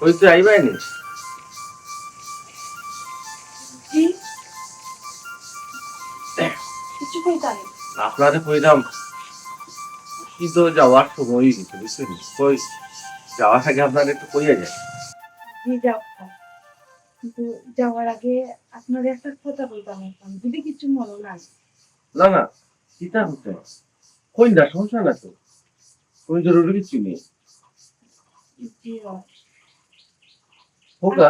ওই তো আইবাই নি। জি কিছু কইতাম আপনারে কইলাম কি তো যাওয়ার সময় হয়ে গেছে বুঝছেন, কই যাওয়ার আগে আপনার একটু কইয়া যায়। জি যাব কিন্তু যাওয়ার আগে আপনার একটা কথা বলতাম যদি কিছু মনে না হয়। না না, কিতা হচ্ছে কই না, সমস্যা না তো, কোন জরুরি কিছু নেই। জি হোকা।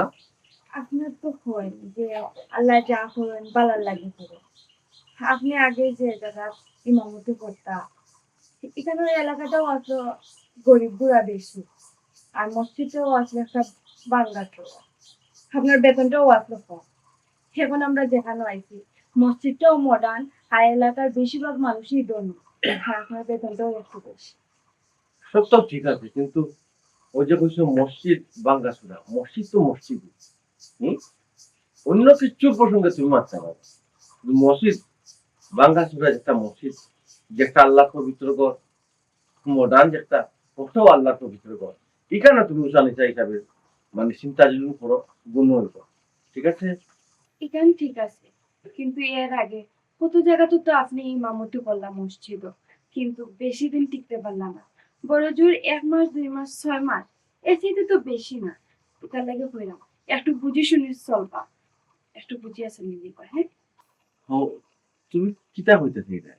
আপনার তো হয় যে আল্লাহ যা করেন বালার লাগে করে আপনি আগে যে জায়গা ইমামতি করতা এখানে এলাকাটাও আছে গরিব গুড়া বেশি আর মসজিদটাও আসলে একটা বাংলা তো আপনার বেতনটাও আসলে কম এখন আমরা যেখানে আইছি মসজিদটাও মডার্ন আর এলাকার বেশিরভাগ মানুষই ধনী আর আপনার বেতনটাও একটু বেশি সব তো ঠিক আছে, কিন্তু ওই যে কইছো মসজিদ বাঙ্গাসুরা, মসজিদ তো মসজিদ। হুম, অন্য কিছুর প্রসঙ্গে তুমি মারতে পারো, মসজিদ বাঙ্গাসুরা একটা মসজিদ, যেটা আল্লাহ পবিত্র ঘর, মডার্ন যেটা, ওটাও আল্লাহ পবিত্র ঘর। এখানে তুমি উসানিতা হিসাবে মানে চিন্তা যদি করো, গুণ হইব। ঠিক আছে। এখানে ঠিক আছে কিন্তু এর আগে কত জায়গাতে তো আপনি ইমামতি করলাম মসজিদও কিন্তু বেশি দিন টিকতে পারলাম না বড় জোর 1 মাস 2 মাস 6 মাস এর চাইতে তো বেশি না তার লাগে কইলাম একটু বুঝি শুনি চলবা একটু বুঝি আছে নিলি হ্যাঁ ও, তুমি কিতা হইতেছে এটা?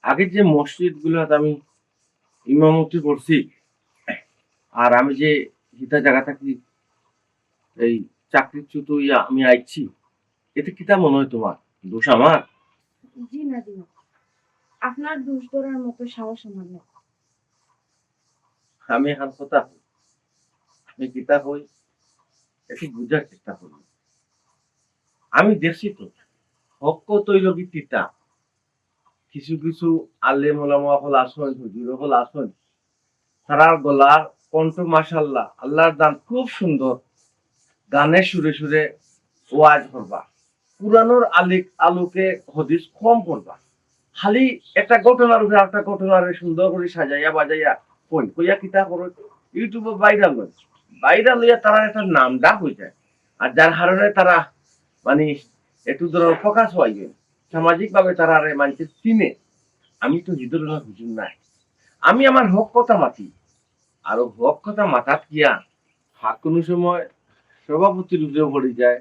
আগে যে মসজিদ গুলাতে আমি ইমামতি করছি, আর আমি যে হিতা জায়গা থাকি এই চাকরিচ্যুত হইয়া আমি আইছি, এতে কিতা মনে হয় তোমার? দোষ আমার? জি না দিন আপনার দোষ ধরার মতো সাহস আমার নেই আমি এখন কথা হই, আমি কিতা হই একটু বুঝার চেষ্টা করি। আমি দেখছি তো হক্ক তৈলগী তিতা, কিছু কিছু আলেম ওলামা হল আসন, হুজুর হল আসন, তারা গলার কণ্ঠ মাশাআল্লাহ, আল্লাহর দান খুব সুন্দর, গানের সুরে সুরে ওয়াজ করবা, পুরানোর আলোকে হদিস কম করবা, খালি একটা ঘটনার উপরে একটা ঘটনার সুন্দর করে সাজাইয়া বাজাইয়া কই কইয়া কিতা করো, ইউটিউবে ভাইরাল হয়, ভাইরাল হইয়া তারা একটা নাম ডাক হয়ে যায়। আর যার কারণে তারা মানে একটু ধরো ফোকাস হয়, সামাজিক ভাবে তারা আরে মানুষের চিনে। আমি তো হৃদয় হুজুর নাই, আমি আমার হক কথা মাতি, আর হক কথা মাথাত গিয়া কোনো সময় সভাপতির উপরে পড়ে যায়,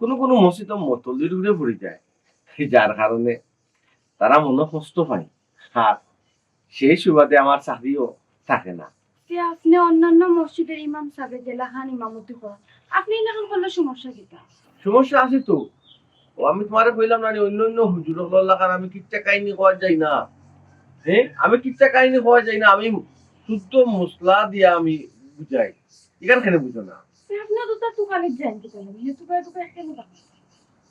কোনো কোনো মসজিদ মতলির উপরে পড়ে যায়, যার কারণে তারা মনে কষ্ট পায়। আর সেই সুবাদে আমার চাকরিও থাকে না। যে আপনি অন্যান্য মসজিদের ইমাম সাহেব জেলাখান ইমামতি করেন আপনি এরকম করলে সমস্যা কিটা সমস্যা আছে তো, ও আমি তোমারে কইলাম না, অন্য অন্য হুজুর লাগার আমি কিচ্ছা কাহিনী হওয়া যাই না। হ্যাঁ, আমি কিচ্ছা কাহিনী হওয়া যাই না, আমি শুদ্ধ মশলা দিয়া আমি বুঝাই। এখানে বুঝো না। আপনি তো তার দোকানে যান কি করেন যেহেতু করে দোকানে কেন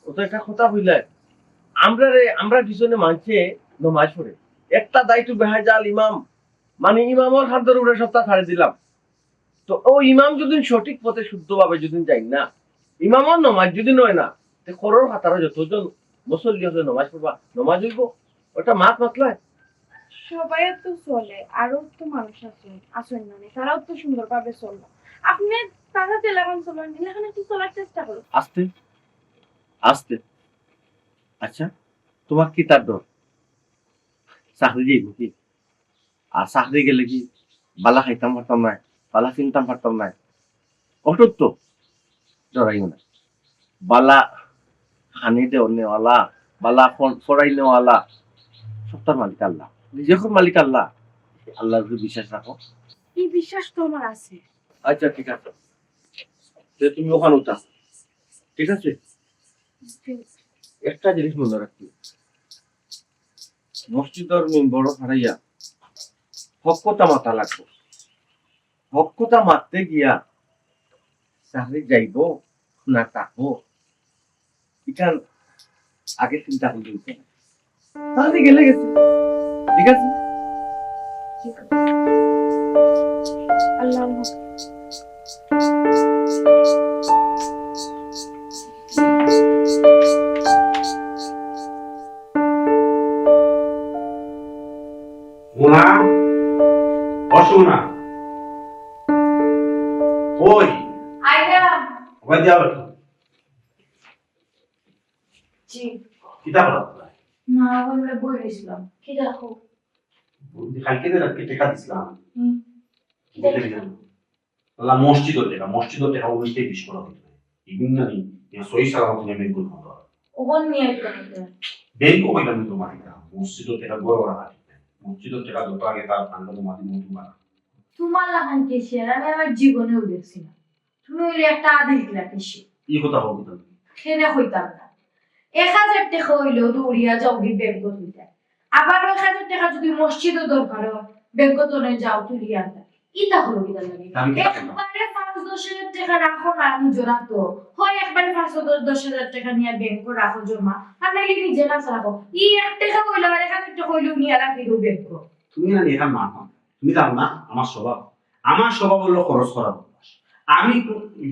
ও তো একটা কথা বুঝলে, আমরা পিছনে মানছে নমাজ পড়ে, একটা দায়িত্ব বেহাজাল ইমাম, মানে ইমামর খাদ্যের উপরে সপ্তাহ ছাড়ে দিলাম। তো ও ইমাম যদি সঠিক পথে শুদ্ধভাবে যদি যাই না, ইমামর নমাজ যদি নয় না, করোর হাতারা যতজন মুসল্লি হলে নমাজ পড়বা, নমাজ হইব, ওটা মাত মাতলায়। সবাই তো চলে আরো তো মানুষ আছে আসেন মানে তারাও তো সুন্দরভাবে চললো আপনি তারা তেলাগান চলেন এলাকানে একটু চলার চেষ্টা করুন আস্তে আস্তে। আচ্ছা, তোমার কি তার ডর? চাকরি যাইব কি? আর চাকরি গেলে কি বালা খাইতাম পারতাম না, বালা চিনতাম পারতাম না? অটুট তো, ডরাইও না। বালা হানি দেওয়া নেওয়ালা, বালা ফড়াই নেওয়ালা, সত্তার মালিক আল্লাহ, নিজের মালিক আল্লাহ। আল্লাহর উপরে বিশ্বাস রাখো। এই বিশ্বাস তো আমার আছে আচ্ছা ঠিক আছে, তুমি ওখানে উঠা। ঠিক আছে, একটা জিনিস মনে রাখি, মসজিদের মেম্বর হারাইয়া হকটা মাথা লাগবে। হকটা মারতে গিয়া চাকরি যাইব না থাকবো, এখান আগে চিন্তা করতে হইতে হবে। চাকরি গেলে গেছে, ঠিক আছে। আল্লাহ মোনা, অসোনা, ওই আইয়া ওই যাও একটু জি কিতাব পড়া না আমরা বই দিছিলাম কি দেখো কালকে যে রাতে টাকা দিছিলাম কি দেখো আল্লাহ মসজিদের টাকা অবশ্যই বিশ করা হইতো ইবিন না নি সই সারা মতো নেমে গুণ হতো ওখান নিয়ে করতে ব্যাংকও কইলাম তোমার এটা মসজিদের টাকা বড় বড় হাতি মসজিদের টাকা যত আগে তার ফান্ড তোমার দিন তোমার তোমার লাগান কেসি আর আমি আমার জীবনেও দেখছি না তুমি হইলে একটা আদিল কিলা কেসি ই কথা বলবো তুমি খেনে হইতাম না 1000 টাকা হইলেও দৌড়িয়া যাও গি ব্যাংক হইতে আবার 1000 টাকা যদি মসজিদও দরকার হয় ব্যাংক তোনে যাও তুলিয়া আনতা ইটা হলো কিটা লাগে আমি কি একবারে 5-10 টাকা রাখো না নিজরা তো হয় একবারে 5-10 টাকা নিয়ে ব্যাংক রাখো জমা আর নাইলে নিজে না রাখো 1 টাকা হইলো আর 1000 টাকা হইলো নিয়ে রাখি দো ব্যাংক তুমি না এখানে মা তুমি জানো না আমার স্বভাব হলো খরচ করা অভ্যাস। আমি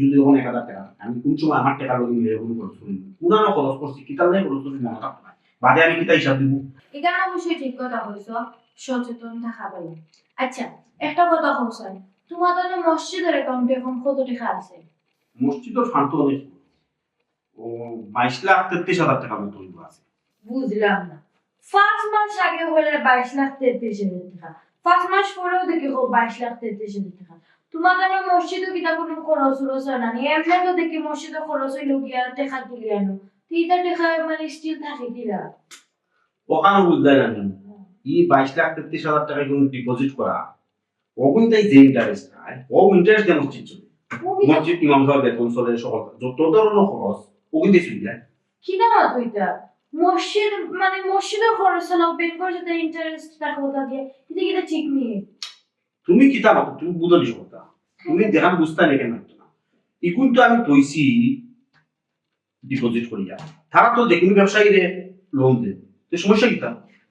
যদি যখন 1000 টাকা আমি কোন সময় আমার টাকা লোক মিলে এরকম খরচ করি পুরানো খরচ করছি কিতা নাই খরচ করছি মনে থাকতো না বাদে আমি কিতা হিসাব দিব এখানে অবশ্যই ঠিক কথা কইছো সচেতন থাকা ভালো আচ্ছা একটা কথা কইছো তোমাদের মসজিদের অ্যাকাউন্টে এখন কত টাকা আছে মসজিদের ফান্ড তো অনেক ও 22,33,000 টাকা মতো হইব আছে বুঝলাম না 5 মাস আগে হলে 22,33,000 টাকা 5 মাস পরেও দেখি 22,33,000 টাকা তোমাদের মসজিদে কিটা কোনো খরচ হয় না এমনি তো দেখি মসজিদে খরচ হইল গিয়া টাকা তুলি আনো তিনটা টাকা মানে স্টিল থাকে কিরা ওখানে বুঝতে না আমি ই 22,33,000 টাকা কোন ডিপোজিট করা ওগুনটাই যে ইন্টারেস্ট পায় ও ইন্টারেস্ট দেওয়া উচিত ছিল মসজিদ ইমাম সাহেব বেতন চলে সকল যত ধরনের খরচ ওগুনটাই চলে যায় কি না তুইটা মসজিদ মানে মসজিদের খরচ হলো বেঙ্গল যেটা ইন্টারেস্ট টাকা ওটা দিয়ে এটা কিটা ঠিক নিয়ে তুমি কিতা মাতো তুমি বুঝো দিছো কথা তুমি দেখান বুঝতা নেই কেন না ইগুন তো আমি তৈছি ডিপোজিট করিয়া তারা তো যে কোনো ব্যবসায়ীরে লোন দেয় তো সমস্যা কিতা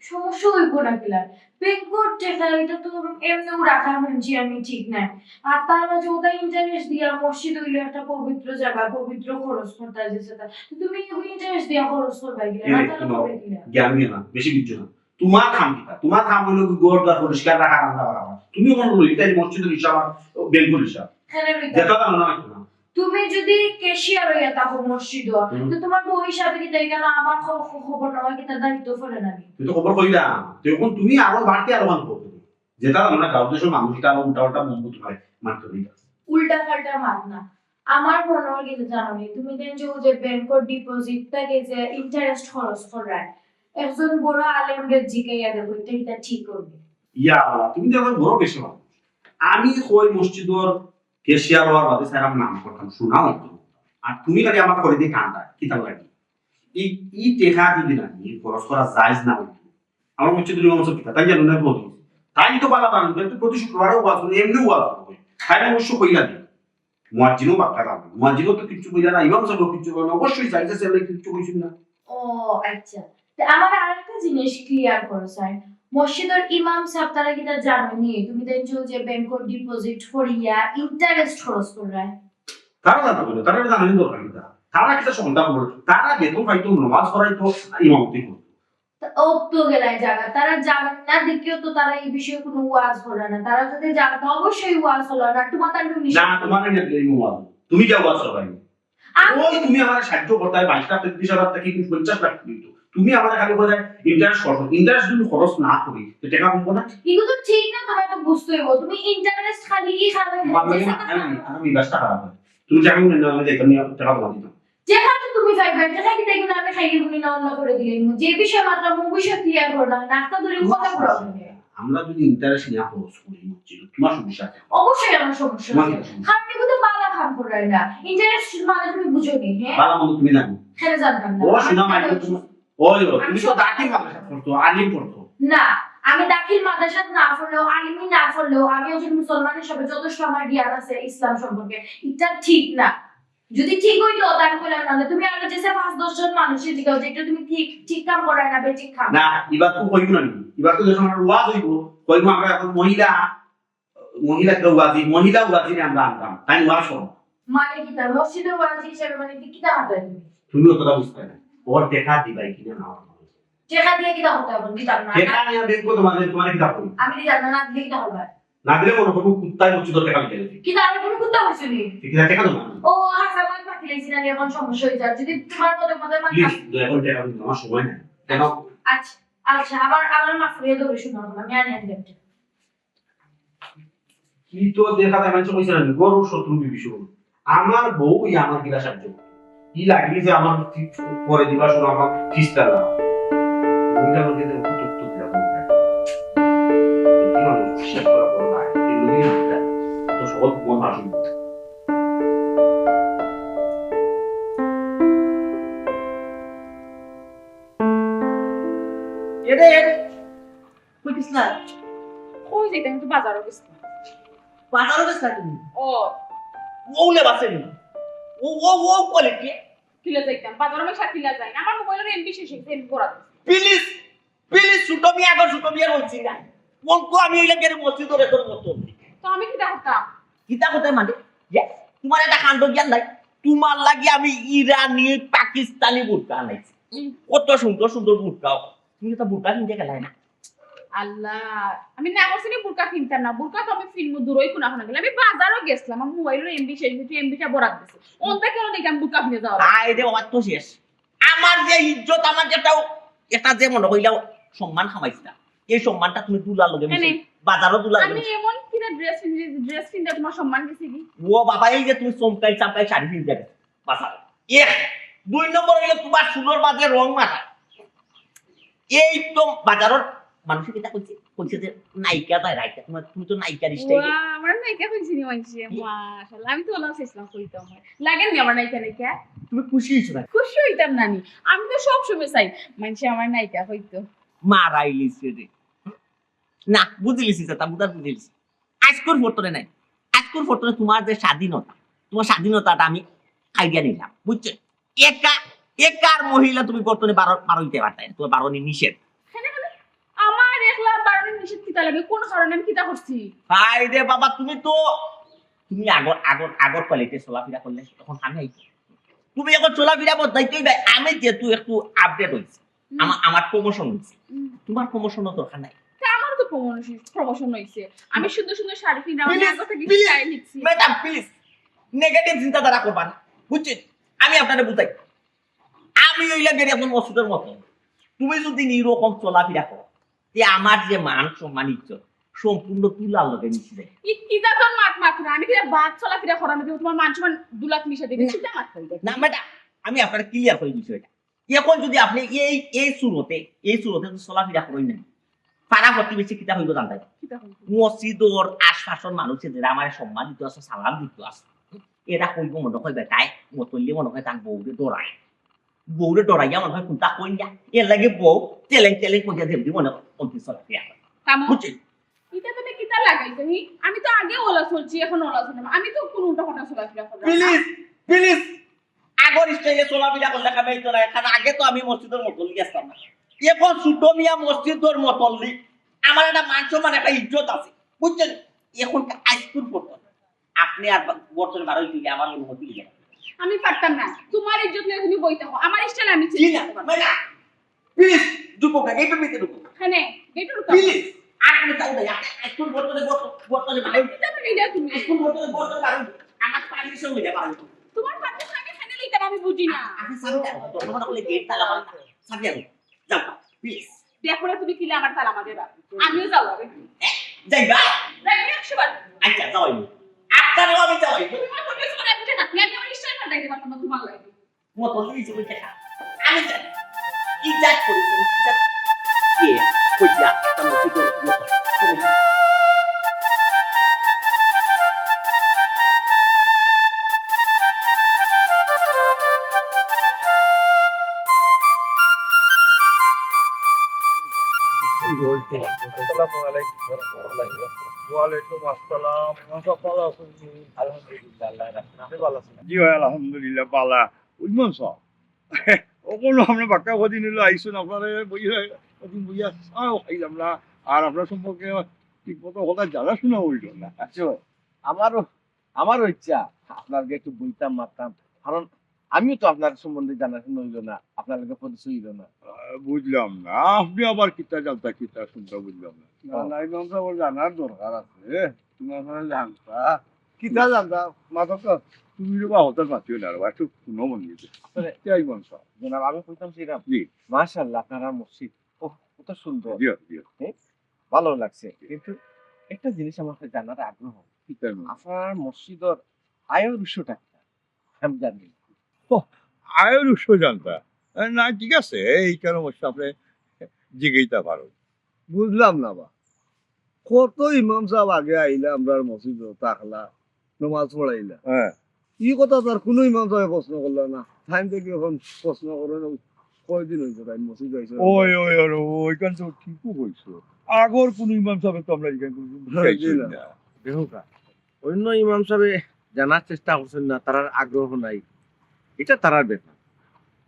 সমস্যা হইব না কিলা বেঙ্গল টাকা এটা তো এমনিও রাখা মানছি আমি ঠিক নাই আর তার মাঝে ওটা ইন্টারেস্ট দিয়া মসজিদ হইলো একটা পবিত্র জায়গা পবিত্র খরচ করতে যেছে তুমি ইন্টারেস্ট দিয়া খরচ করবা গিলা না তাহলে করে দিলা জ্ঞান নিয়ে না বেশি বুঝছো না তোমার খাম কিতা তোমার খাম হলো গোড় দর পরিষ্কার রাখা রান্না করা তুমি কোন লইতা মসজিদের হিসাব বেঙ্গল হিসাব খেলে লইতা যেটা জানো না হয়তো না তুমি যদি ক্যাশিয়ার হইয়া থাকো মসজিদ তো তোমার বউ হিসাবে কি তাই কেন আমার খবর নেওয়া কি তার দায়িত্ব ফেলে না তুই তো খবর কইলা তখন তুমি আরো বাড়তি আরো মান করবে যেটা আমরা গাঁও দেশের মানুষ এটা আরো উল্টা উল্টা মজবুত হয় মানতে দিই উল্টা পাল্টা মাত না আমার মনে হয় কিন্তু জানো নি তুমি দেন যে ব্যাংকের ডিপোজিট থেকে যে ইন্টারেস্ট খরচ করায় একজন বড় আলেমদের জিকাইয়া দেবো এটা ঠিক করবে ইয়া আল্লাহ তুমি তো বড় বেশি মানুষ আমি কই মসজিদর কেশিয়ার হওয়ার বাদে স্যার নাম করতাম শোনাও তো আর তুমি খালি আমার করে দিয়ে কানটা কিতাব লাগি এই এই টেকা যদি না নিয়ে খরচ করা জায়েজ না হইতো আমার মসজিদের ইমাম সাহেব তাই জানো না বলি তাই তো বালা বানানো তো প্রতি শুক্রবারেও ওয়াজ হয় এমনিও ওয়াজ হয় তাই অবশ্য কইলা দিই মুয়াজ্জিনও বাক্কা দাম মুয়াজ্জিনও তো কিছু কইলা না ইমাম সাহেব কিছু কইলা অবশ্যই চাইছে সেলে কিছু কইছেন না ও আচ্ছা তো আমার আরেকটা জিনিস ক্লিয়ার করো স্যার মসজিদের ইমাম সাহেব তারা কি তা জানেনি তুমি দেন যে ব্যাংকের ডিপোজিট করিয়া ইন্টারেস্ট খরচ করায় তারা জানা বলে তারা জানানি দরকার না তারা কিছু সন্ধ্যা করে তারা বেতন পাইতো নামাজ পড়াইতো ইমামতি করতো ও তো গেলাই জায়গা তারা জানেন না দেখিও তো তারা এই বিষয়ে কোনো ওয়াজ করে না তারা যদি জানতো অবশ্যই ওয়াজ হলো না তোমার তার না তোমার না এই ওয়াজ তুমি কে ওয়াজ সবাই ওই তুমি আমার সাহায্য করতে 22,33,000 টাকা কি 50 লাখ দিত তুমি আমার খালি বলে ইন্টারেস্ট করো ইন্টারেস্ট যদি খরচ না করি তো টাকা কমবো না এগুলো তো ঠিক না তোমার তো বুঝতে হইব তুমি ইন্টারেস্ট খালি খাবে আমি ব্যবসা খারাপ হয় তুমি যা আমি না আমি দেখলাম টাকা কমা দিতাম যেখানে তুমি যাইবে যেখানে কি দেখুন আমি খাইয়ে গুনি না অন্য করে দিলে যে বিষয় মাত্র মু বিষয় ক্লিয়ার করো না নাস্তা ধরে কথা বলো আমরা যদি ইন্টারেস্ট না খরচ করি তোমার সমস্যা আছে অবশ্যই আমার সমস্যা আছে খালি কিন্তু বালা খান করাই না ইন্টারেস্ট মানে তুমি বুঝো নি হ্যাঁ বালা মনে তুমি জানো খেলে জানতাম না ও শোনা মাই তুমি ওই তুমি তো দাঁড়িয়ে মাদ্রাসা পড়তো আলিম পড়তো না আমি দাখিল মাদ্রাসা না পড়লেও আলিমি না পড়লেও আমি একজন মুসলমান হিসেবে যথেষ্ট আমার জ্ঞান আছে ইসলাম সম্পর্কে এটা ঠিক না যদি ঠিক হইতো তাহলে কইলাম না তুমি আরো যে 5-10 জন মানুষের জিগাও যে এটা তুমি ঠিক ঠিক কাম করায় না বেঠিক কাম না এবার তো কইব না এবার তো যখন আমরা ওয়াজ হইব কইব আমরা এখন মহিলা কেউ ওয়াজি আমরা আনতাম তাই ওয়াজ করব মানে কি তার মসজিদের ওয়াজ হিসেবে মানে কি কিতা মাত্রা তুমি তুমি অতটা বুঝতে না ওর দেখা দিবাই কিনা না টাকা দিয়ে কিতা হতে হবে দিতাম না দেখা নিয়ে দেখবো তোমাদের তোমার কিতাব কই আমি দিতাম না দিলে কিতা হবে না দিলে মনে করবো কুত্তায় মসজিদের টাকা দিতে গেছি কি তার কোনো কুত্তা হইছে নি কিনা টাকা দেবো ও হাসান মান পাখি লাইছি না এখন সমস্যা হয়ে যায় যদি তোমার মধ্যে মান প্লিজ দয়া করে টাকা দিন আমার সময় নাই কেন আচ্ছা আচ্ছা আবার মাফ করে দেবো শুনো আমি আনি দেব কি তো দেখা যায় মানুষ কইছে না গরু শত্রু বিভীষণ আমার বউ আমার গিলা সাহায্য ই লাগলি যে আমার পরে দিবা শুনো আমার ফিসটা না ওইটা মধ্যে তো কত দিলা বলতে কি মানুষ শেষ করা বড় না এই লোকে তো সব মন আসুন এরে কইতিস না কই যাইতে আমি তো বাজারও গেছি বাজারও গেছ না তুমি ও ওলে বাসেনি ও কোয়ালিটি কিলা যাইতাম বাজারও আমি সাথিলা যাই না আমার মোবাইলের এমবি শেষ হইছে এমবি করা প্লিজ প্লিজ ছুটো মিয়া আগর ছুটো মিয়া হইছি না কোন কো আমি এলা গেরে মসজিদ ধরে তোর মত তো আমি কিটা করতাম কিতা কথা মানে যে তোমার একটা কাণ্ড জ্ঞান নাই তোমার লাগি আমি ইরানি পাকিস্তানি বুরকা আনাইছি কত সুন্দর সুন্দর বুরকা তুমি তো বুরকা কিনতে গেলাই না আল্লাহ আমি না করছি নি বুরকা কিনতাম না বুরকা তো আমি ফিল্ম দূরই কোনা কোনা গেলাম আমি বাজারও গেছিলাম আমার মোবাইলের এমবি শেষ হইছে এমবিটা বরাদ দিছে ওনটা কেন দেখি আমি বুরকা কিনে যাওয়া আয় রে আমার তো শেষ আমার যে ইজ্জত আমার যেটাও এটা যে মনে হইলাও সম্মান খামাইছ না এই সম্মানটা তুমি দুলার লগে মিশে বাজারও দুলার আমি এমন কিনা ড্রেস কিনতে তোমার সম্মান গেছে কি ও বাবা এই যে তুমি চমকাই চামকাই শাড়ি কিনতে গেছে বাসা এক দুই নম্বর হইলো তোমার সুন্দর মাঝে রং মাথা এই তো বাজারের মানুষ কিটা কইছে যে নায়িকা তাই রাইটা তুমি তো নায়িকার স্টাইলে ওয়া আমার নায়িকা কইছি নি মানছি মাশাআল্লাহ আমি তো ওলা চেষ্টা কইতাম লাগেন নি আমার নায়িকা নায়িকা তুমি খুশি হইছো না খুশি হইতাম নানি আমি তো সব সময় চাই মানছি আমার নায়িকা হইতো মারাইলিছে রে না বুঝলিছি তা বুঝার বুঝলিছি আজকের ফটোরে নাই আজকের ফটোরে তোমার যে স্বাধীনতা তোমার স্বাধীনতাটা আমি আইডিয়া নিলাম বুঝছো একার মহিলা তুমি বর্তমানে বারো হইতে পারতাই তোমার বারণী নিষেধ আমার একলা বারণের নিষেধ কিতা লাগে কোন কারণে আমি কিতা করছি হাই রে বাবা তুমি আগর কোয়ালিটি চলাফেরা করলে তখন আমি আইছি তুমি এখন চলাফেরা বদলাইতেই ভাই আমি যেহেতু একটু আপডেট হইছি আমার প্রমোশন হইছে তোমার প্রমোশনের দরকার নাই আমার তো প্রমোশন হইছে আমি সুন্দর সুন্দর শাড়ি কিনা আমি Please, আগে থেকে please, স্টাইল নিচ্ছি ম্যাডাম প্লিজ নেগেটিভ চিন্তাধারা করবা না বুঝছেন আমি আপনাদের বুঝাই আমি ওইলা গেলে আপনার ওষুধের মতো তুমি যদি এইরকম চলাফেরা করো যে আমার যে মান সম্মান ইজ্জত সম্পূর্ণ তুলার লগে মিশে যায় কিতা তোর মাত আমি কিতা বাদ চলাফেরা করা আমি তোমার মান সম্মান দুলাত মিশে দিবি কিতা মাত করি না ম্যাডাম আমি আপনার ক্লিয়ার করে বিষয়টা এখন যদি আপনি এই সুরতে যদি চলাফেরা করেন না পাড়া প্রতিবেশী কিতা হইব জানতে কিতা হইব মসজিদর আশপাশের মানুষের যারা আমার সম্মান দিতে আছে সালাম দিতে আছে এরা কইব মনে হয় বেটাই মতলি মনে হয় তার বউরে ডরাইয়া মনে হয় কোনটা কই না এর লাগে বউ চেলেং কইয়া দেবি মনে অন্তি চলাফেরা কামো বুঝছেন কিতা তুমি কিতা লাগাইছো আমি তো আগে ওলা চলছি এখন ওলা চললাম আমি তো কোন উল্টা কথা চলাফেরা করলাম প্লিজ আগর স্টাইলে চলাফেরা করলে কামাই তো না কারণ আগে তো আমি মসজিদের মতলি আসতাম না এখন ছোট মিয়া মসজিদের মতলি আমার একটা মান সম্মান একটা ইজ্জত আছে বুঝছেন এখন আইসকুল পড়তো আপনি আর বর্তমানে বারোই দিকে আমার অনুমতি দিলেন আমি পারতাম না তোমার ইজ্জত নিয়ে তুমি বইতে হো আমার স্টাইল আমি জি না ম্যাডাম প্লিজ ঢুকো না এইটা ভিতরে ঢুকো হ্যাঁ গেটুর প্লিজ আপনি তাও না আইসকুল বর্তমানে বারোই কিতা তুমি এটা তুমি আইসকুল বর্তমানে বারোই আমার পারমিশন হইলে বারোই তোমার পাশে আমি হ্যান্ডেল দিতাম আমি বুঝি না আপনি সাবি দাও তোমার বলে গেট তালা মারতা সাবি আনো যাও প্লিজ দেখো তুমি কিলে আমার তালা মাঝে আমিও যাও আগে যাইবা যাই 100 বার আচ্ছা যাও আপনারও আমি যাই তুমি আমার কথা শুনে আমি না আমি আমার স্টাইল পাল্টাইতে পারতাম না তোমার লাগে মতো লিখে বই দেখা আমি যাই কি যাক করেছেন কি যাক কে কইয়া তুমি কি করো জি ভাই আলহামদুলিল্লাহ পালা বুঝবেন সব ওগুলো আমরা বাক্কা কদিন এলো আইসুন আপনারা কদিন বুঝিয়া চাও খাইলাম না আর আপনার সম্পর্কে ঠিক মতো কথা জানাশোনা হইল না আমারও ইচ্ছা আপনাকে একটু বইতাম মারতাম কারণ আমিও তো আপনার সম্বন্ধে জানাশোনা হইল না, আপনার লগে পরিচয় হইল না। বুঝলাম না, আপনি আবার কিতা জানতা কিতা শুনতা বুঝলাম না। না না ইমাম সাহেব জানার দরকার আছে, তুমি আপনারা জানতা কিতা জানতা মাথা তো তুমি বা হতাশ মাতিও না, একটু শুনো মন দিতে ইমাম সাহেব। জনাব আমি কইতাম শ্রীরাম, জি মাশাআল্লাহ আপনার মসজিদ কত সুন্দর, জি জি ভালো লাগছে। কিন্তু একটা জিনিস আমার কাছে জানার আগ্রহ, কিতা আপনার মসজিদের আয়ের উৎসটা কি? আমি জানি না। আয়ের উৎস জানতা না, ঠিক আছে এই কেন অবশ্য আপনি জিগেইতা পারো। বুঝলাম না বা কত ইমাম সাহেব আগে আইলা আমরা মসজিদ তাকলা নমাজ পড়াইলা হ্যাঁ ই কথা তার কোনো ইমাম সাহেব প্রশ্ন করলো না। টাইম থেকে এখন প্রশ্ন করেন কয়দিন হয়েছে তাই মসজিদ আইছে ওই ওই ওই ওইখান তো ঠিকও কইছো, আগর কোন ইমাম সাহেব তো আমরা এখানে জি না। দেহুকা অন্য ইমাম সাহেব জানার চেষ্টা করছেন না, তার আগ্রহ নাই, এটা তারার ব্যাপার।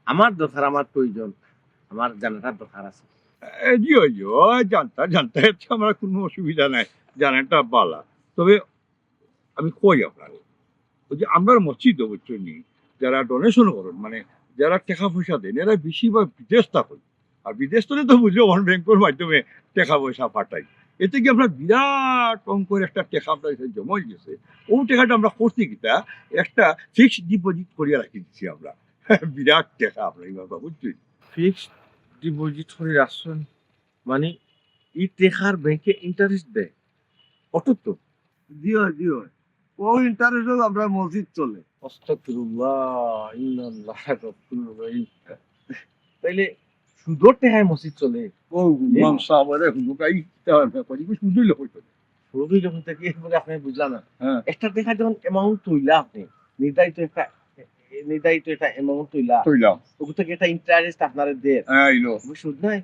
আমার দরকার, আমার প্রয়োজন, আমার জানাটার দরকার আছে। জি ওই যে জানতা জানতা এতে আমার কোনো অসুবিধা নাই, জানাটা বালা। তবে আমি কই আপনার ওই যে আমরা মসজিদ বুঝছেন নি, যারা ডোনেশন করেন মানে যারা টাকা পয়সা দেন এরা বেশিরভাগ বিদেশ থাকেন, আর বিদেশ থেকে তো বুঝলো ওয়ান ব্যাংকের মাধ্যমে টাকা পয়সা পাঠাই, এতে কি আমরা বিরাট অঙ্কের একটা টাকা আপনার এখানে জমা হয়ে গেছে। ও টাকাটা আমরা করছি কিটা একটা ফিক্সড ডিপোজিট করিয়া রাখি দিচ্ছি আমরা, বিরাট টাকা আমরা এইভাবে বুঝছি। ফিক্সড ডিপোজিট করে রাখছেন মানে ই টেকার ব্যাংকে ইন্টারেস্ট দেয় অটুট তো? জি হয় জি হয়, ও ইন্টারেস্ট আমরা মসজিদ চলে। আস্তাগফিরুল্লাহ ইন্নাল্লাহ গাফুরুর রহিম। তাইলে সুদর টেকায় মসজিদ চলে? ও ইমাম সাহেবের হুজুকাই করি শুধুই লোক হইতো। রবি যখন থেকে বলে আপনি বুঝলাম না, হ্যাঁ একটা টেকা যখন অ্যামাউন্ট তুইলা আপনি নির্ধারিত একটা অ্যামাউন্ট তুইলা তৈলাম ওগুলো থেকে একটা ইন্টারেস্ট আপনার দেয়, হ্যাঁ ইলো সুদ নাই?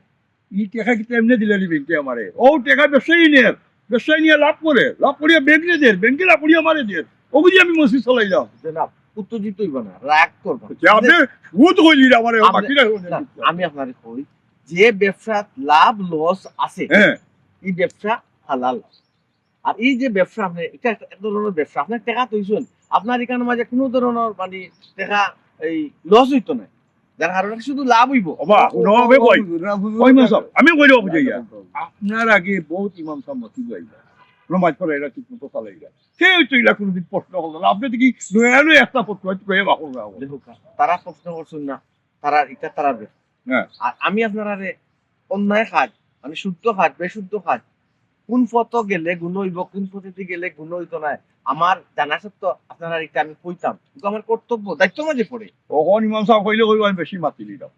ই টাকা কিন্তু এমনি দিলে নি ব্যাংকে আমারে, ও টাকা ব্যবসায়ী নিয়ে লাভ করিয়া ব্যাংকে দেন, ব্যাংকে লাভ করিয়া আমারে দেন, ও বুঝি আমি মসজিদ চলাইলাম। জনাব উত্তেজিত হইব না, রাগ করবেন না। আপনি সুদ হইলি আমারে আপনি- বাকি না। না, আমি আপনার কই যে ব্যবসা লাভ লস আছে হ্যাঁ এই ব্যবসা হালাল। আর এই যে ব্যবসা আপনি এটা এক ধরনের ব্যবসা, আপনার টাকা তৈছেন, আপনার এখানে মাঝে কোনো ধরনের মানে টাকা এই লস হইতো না, যার কারণে শুধু লাভ হইব। বাবা নবে কই কই মাস আমি কইলো বুঝাইয়া না আপনার আগে বহুত ইমাম সাহেব মসজিদ আইলা নমাজ পড়ে এরা ঠিক মতো চালাইলা, কেউ তৈলা কোনোদিন প্রশ্ন করলো না। আপনি দেখি নয়ানো একটা প্রশ্ন পেয়ে বাকর না দেখুক, তারা প্রশ্ন করছেন না, তারা এটা তারা ব্যবসা। হ্যাঁ। আর আমি আপনার অন্যায় কাজ মানে শুদ্ধ কাজ বেশুদ্ধ কাজ কোন পথ গেলে গুণ হইব, কোন পথে গেলে গুণ হইতো না, আমার জানা সত্য আপনারা এটা আমি কইতাম, কিন্তু আমার কর্তব্য দায়িত্ব মাঝে পড়ে। তখন ইমাম সাহেব কইলে কইব আমি বেশি মাতি দিলাম,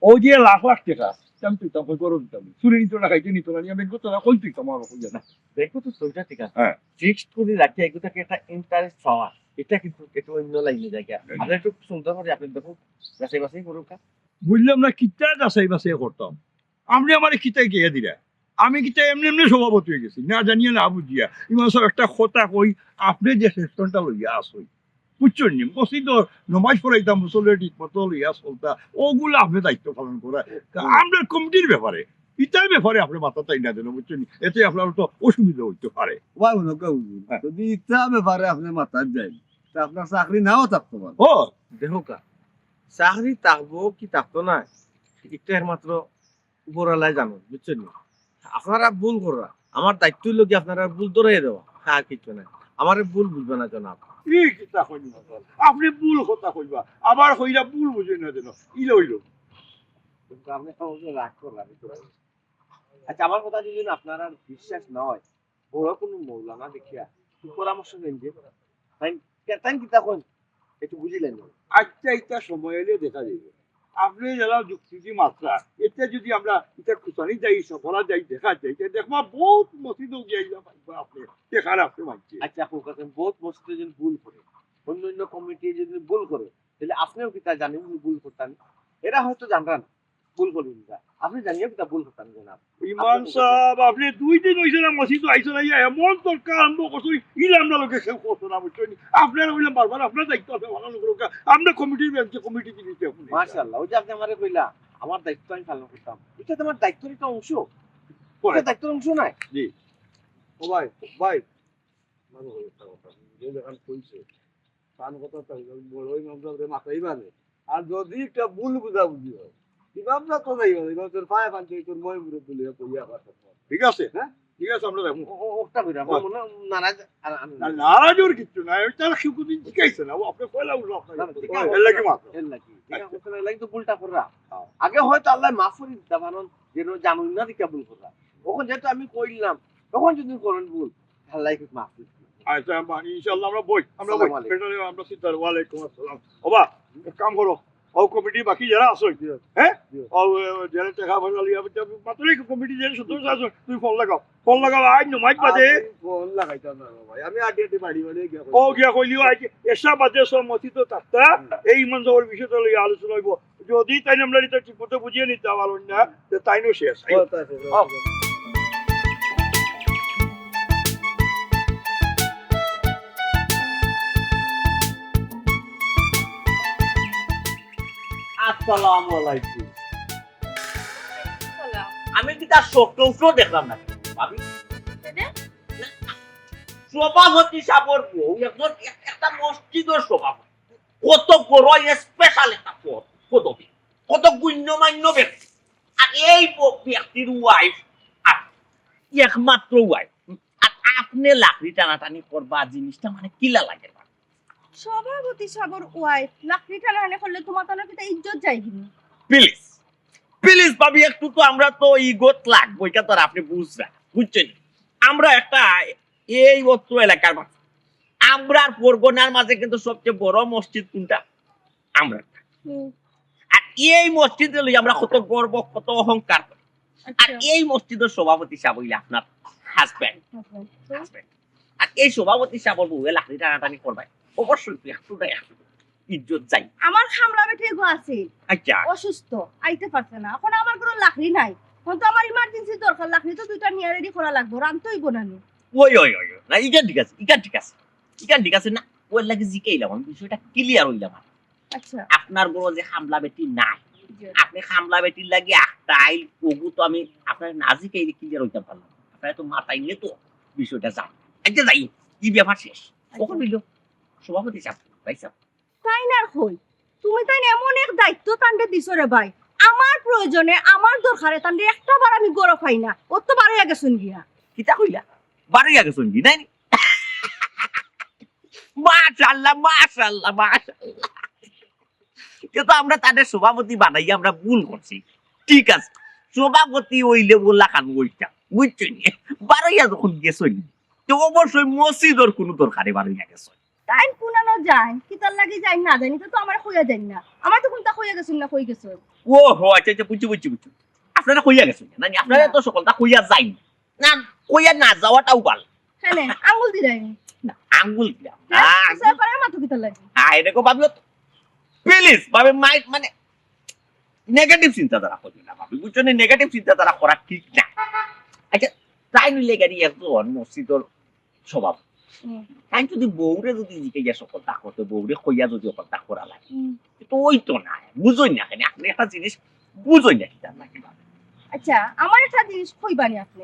ও যে লাখ লাখ টাকা আমি তুইতাম কই করো দিতাম চুরি নিত না খাইতে নিত না আমি কত না কই তুইতাম আমার কই না। দেখো তো সেইটা ঠিক আছে, হ্যাঁ। ফিক্সড করে রাখি এগুলোকে একটা ইন্টারেস্ট পাওয়া, এটা কিন্তু একটু অন্য লাইনে জায়গা। আপনি একটু সুন্দর করে আপনি দেখুন বাছাই বাছাই করুক। বুঝলাম না কিতা যাচাই বাছাই করতাম, আপনি আমার কিতাই গিয়ে দিলা, আমি কিতা এমনি এমনি সভাপতি হয়ে গেছি না জানিয়া না বুঝিয়া। ইমাম সাহেব একটা কথা কই, আপনি যে সেশনটা লইয়া আসই বুঝছেন নি, মসজিদ নমাজ পড়াইতাম মুসল্লি ঠিক মতো লইয়া চলতা, ওগুলো আপনি দায়িত্ব পালন করা। আমরা কমিটির ব্যাপারে ইটার ব্যাপারে আপনি মাথা তাই না দেন বুঝছেন নি, এতে আপনার তো অসুবিধা হইতে পারে। ওয়াই উনকা বুঝুন যদি ইচ্ছা ব্যাপারে আপনি মাথার যাই তা আপনার চাকরি নাও থাকতে পারে। ও দেখো চাকরি থাকবো কি থাকতো না এটা একমাত্র উপরওয়ালাই জানো, বুঝছেন নি? আপনারা ভুল করা আমার দায়িত্ব হইলো কি আপনারা ভুল ধরে দেওয়া, হ্যাঁ কিছু না, আমার ভুল বুঝবে না জনাব। কি কিতা কইনি আপনি ভুল কথা কইবা আবার কইরা ভুল বুঝে না দেন ইলো ইলো। কিন্তু আপনি সহজে রাগ করলাম। আচ্ছা আমার কথা যদি আপনার আর বিশ্বাস নয়, বড় কোনো মৌলানা দেখিয়া একটু পরামর্শ নেন যে তাই তাই কিতা কোন একটু বুঝিলেন। আচ্ছা এটা সময় এলে দেখা যাবে, আপনি যারা যুক্তি মাত্রা এটা যদি আমরা এটা খুশানি যাই সফলা যাই দেখা যাই দেখবা বহুত মসজিদ আপনি দেখার আপনি মানছি। আচ্ছা আপনি কথা বহুত মসজিদে যদি ভুল করে, অন্য অন্য কমিটি যদি ভুল করে, তাহলে আপনিও কিতা জানেন ভুল করতেন, এরা হয়তো জানবেন ভুল করেন না, আপনি জানিও কিতা ভুল করতেন জনাব। ইমাম সাহেব আপনি 2 দিন হইছে না মসজিদ আইছেন না এমন তরকা আরম্ভ করছো ইলে আমরা লোকে কেউ করতো না বুঝছেন, আপনারা হইলাম বারবার আপনার দায়িত্ব আছে ভালো লোক, আমরা কমিটির ব্যাংকে কমিটি দিতে আপনি। মাশাআল্লাহ, ওই যে আপনি আমারে কইলা আমার দায়িত্ব আমি পালন করতাম, এটা তোমার দায়িত্বের একটা অংশ, এটা দায়িত্বের অংশ নাই। ও ভাই ভাই মানুষ একটা কথা যে যখন কইছে কান কথা তো বড় ইমাম সাহেব মাথায় বানে আর যদি একটা ভুল বুঝাবুঝি হয় ইমাম সাহেব তো যাইবা ইমাম তোর পায়ে পাঞ্চে তোর মই মুরত তুলে কইয়া কথা ঠিক আছে হ্যাঁ? ঠিক আছে আমরা দেখো ওটা কইরা আমার মনে হয় নারাজ নারাজোর কিছু নাই তারা শিখুদিন শিখাইছে না ও আপনি কইলা উঠলো আপনার এর লাগি মাত্র এর লাগি এর লাগি তো ভুলটা কররা আগে হয়তো আল্লাহ মাফ করে দিতে পারেন যেন জানুন না দিকে ভুল কররা তখন যেহেতু আমি কইলাম তখন যদি করেন ভুল আল্লাহ মাফ করে আচ্ছা ইনশাআল্লাহ আমরা বই আমরা বই আসসালামু আলাইকুম। এটা আমরা সিদ্ধার ওয়ালাইকুম আসসালাম ওবা এক কাম করো ও কমিটি বাকি যারা আছো হ্যাঁ ও যারা টাকা পয়সা লিয়া মাত্রই কমিটি যারা সদস্য আছো তুমি ফোন লাগাও আজ নমাজ বাজে ফোন লাগাইতাম না ভাই আমি আড্ডি আড্ডি বাড়ি বাড়ি গিয়া ও গিয়া কইলিও আজ এসা বাজে সব মসজিদ থাকতা এই ইমান যাওয়ার বিষয়টা লইয়া আলোচনা হইব যদি তাই আমরা এটা ঠিক মতো বুঝিয়ে নিতে পারল না তাইনো শেষ আসসালামু আলাইকুম আমি কি তার শোক দেখলাম না ভাবি সভাপতি সাবর বউ একজন একটা মসজিদের সভাপতি কত বড় স্পেশাল একটা পদ পদবি কত গণ্যমান্য ব্যক্তি আর এই ব্যক্তির ওয়াইফ একমাত্র ওয়াইফ আর আপনি লাকড়ি টানাটানি করবা জিনিসটা মানে কিলা লাগে না সভাপতি সাগর ওয়াইফ লাকড়ি টানাটানি করলে তোমার তো নাকি ইজ্জত যায় কিনা প্লিজ প্লিজ ভাবি একটু তো আমরা তো ইগোত লাগবো এটা তো আর আপনি বুঝছেন আমরা একটা এই অত্র এলাকার মানুষ আমরার পরগনার মাঝে কিন্তু সবচেয়ে বড় মসজিদ কোনটা আমরা আর এই মসজিদে লই আমরা কত গর্ব কত অহংকার করি আর এই মসজিদের সভাপতি সাহেব হইলে আপনার হাজব্যান্ড আর এই সভাপতি সাহেব বউ লাকড়ি টানাটানি করবে অবশ্যই তুই একটু ইজ্জত চাই আমার খামলা বেঠে গো আছে আচ্ছা অসুস্থ আইতে পারছে না এখন আমার কোনো লাকড়ি নাই এখন তো আমার ইমার্জেন্সি দরকার লাকড়ি তো দুইটা নিয়ে রেডি করা লাগবে রান্তই বোনানি ওই না ইকান ঠিক আছে না ওর লাগে জিকাইলাম আমি বিষয়টা ক্লিয়ার হইলাম আচ্ছা আপনার বড় যে হামলা বেটি নাই আপনি হামলা বেটির লাগে একটাই ওগু তো আমি আপনার না জিকাইলে ক্লিয়ার হইতে পারলাম আপনার তো মাথায় নিয়ে তো বিষয়টা জান আচ্ছা যাই কি ব্যাপার শেষ কখন হইল সভাপতি সাহেব ভাই সাহেব তাই না কই তুমি তাই এমন এক দায়িত্ব তান্ডে দিছো রে ভাই আমার প্রয়োজনে আমার দরকারে তান্ডে একটা বার আমি গরো খাই না ও তো বারে আগে শুন গিয়া কিতা কইলা বাড়ি আগে শুনবি নাই মাশাআল্লাহ কিন্তু আমরা তাদের সভাপতি বানাই আমরা ভুল করছি ঠিক আছে সভাপতি হইলে বললা খান ওইটা বুঝছেন বাড়াইয়া যখন গেছই তো অবশ্যই মসজিদের কোনো দরকারে বাড়াইয়া গেছে টাইম পুনানো যায় কি তার লাগি যাই না জানি তো আমার কইয়া যাই না আমার তো কোনটা কইয়া গেছেন না কই গেছো ও হো আচ্ছা বুঝছি আপনারা কইয়া গেছেন না আপনারা তো সকলটা কইয়া যাই না কইয়া না যাওয়াটাও ভালো হ্যাঁ আঙ্গুল দিলাই না আঙ্গুল দিলাম সে করে মাথা কি তার লাগি এরকম ভাবিও প্লিজ ভাবে মানে নেগেটিভ চিন্তাধারা করবে না ভাবি বুঝছো না নেগেটিভ চিন্তাধারা করা ঠিক না আচ্ছা তাই নিলে গাড়ি একজন মসজিদের স্বভাব তাই যদি বউরে যদি জিকে সকলটা করতে বউরে কইয়া যদি সকলটা করা লাগে তো ওই তো না বুঝোই না কেন আপনি একটা জিনিস বুঝোই না কিনা নাকি আচ্ছা আমার একটা জিনিস কইবানি আপনি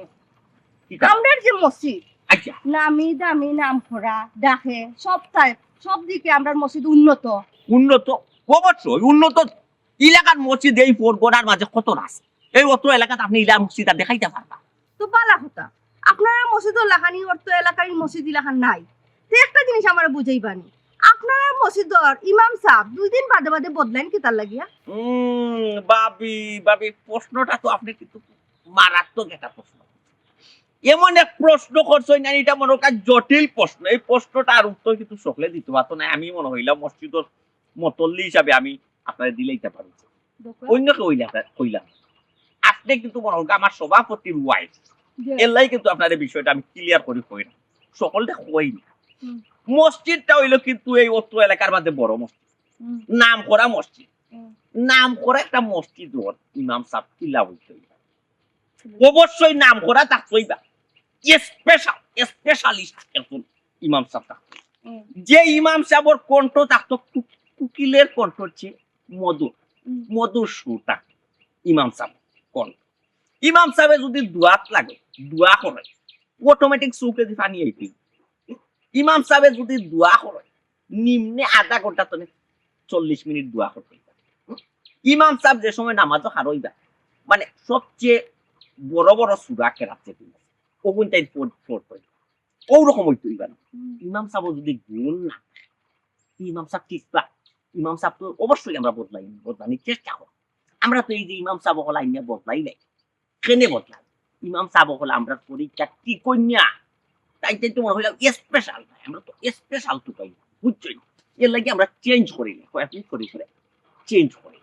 কি কারণ? আমরা যে মসজিদ আচ্ছা নামি দামি নাম করা ডাকে সব দিকে আমরা মসজিদ উন্নত অবশ্যই উন্নত এলাকার মসজিদ এই পরগনার মাঝে কত আছে এই অত এলাকাতে আপনি ইলার মসজিদ আর দেখাইতে পারবা তো বালা কথা আপনারা মসজিদ লাখানি অর্থ এলাকার মসজিদ লাখান নাই তো একটা জিনিস আমার বুঝাইবানি আপনারা মসজিদর ইমাম সাহেব 2 দিন বাদে বাদে বদলাইন কি তার লাগিয়া বাবি প্রশ্নটা তো আপনি কিন্তু মারাত্মক একটা প্রশ্ন এমন এক প্রশ্ন করছেন না এটা মনে হয় জটিল প্রশ্ন এই প্রশ্নটার উত্তর কিন্তু সকলে দিতে পারতো না আমি মনে হইলাম মসজিদের মতল্লি হিসাবে আমি আপনার দিলেইতে পারি অন্য কেউ কইলাম আপনি কিন্তু মনে হয় আমার সভাপতির ওয়াইফ এলাই কিন্তু আপনার এই বিষয়টা আমি ক্লিয়ার করে কই না সকলটা কই না মসজিদটা হইলো কিন্তু এই অত্র এলাকার মধ্যে বড় মসজিদ নাম করা মসজিদ নাম করা একটা মসজিদ ইমাম সাহেব কিলা হইতে অবশ্যই নাম করা থাকতোই বা স্পেশালিস্ট একজন ইমাম সাহেব থাকতো যে ইমাম সাহেবের কণ্ঠ থাকতো কুকিলের কণ্ঠ হচ্ছে মধুর সুরটা ইমাম সাহেব কণ্ঠ ইমাম সাহেবের যদি দোয়াত লাগে দোয়া করে অটোমেটিক চৌকে দিয়ে পানি আইতে ইমাম সাহেবের যদি দোয়া করে নিম্নে আধা ঘন্টা তো 40 মিনিট দোয়া করতে হইবা। ইমাম সাহেব যে সময় নামাজও হারইবা মানে সবচেয়ে বড় বড় সূরা কেরাতে দিবা ওগুন টাইম পড়তে ওরকম হইতে হইবা না। ইমাম সাহেব যদি গুণ না ইমাম সাহেব ঠিক পা ইমাম সাহেব তো অবশ্যই আমরা বদলানি চেষ্টা করি। আমরা তো এই যে ইমাম সাহেব হল আইনা বদলাই নাই কেনে বদলাই ইমাম সাহেব হল আমরা পরীক্ষা কি কন্যা তাই তাই তোমার হইলাম স্পেশাল আমরা তো স্পেশাল তো পাই বুঝছই এর লাগে আমরা চেঞ্জ করি না কয়েকদিন করে চেঞ্জ করি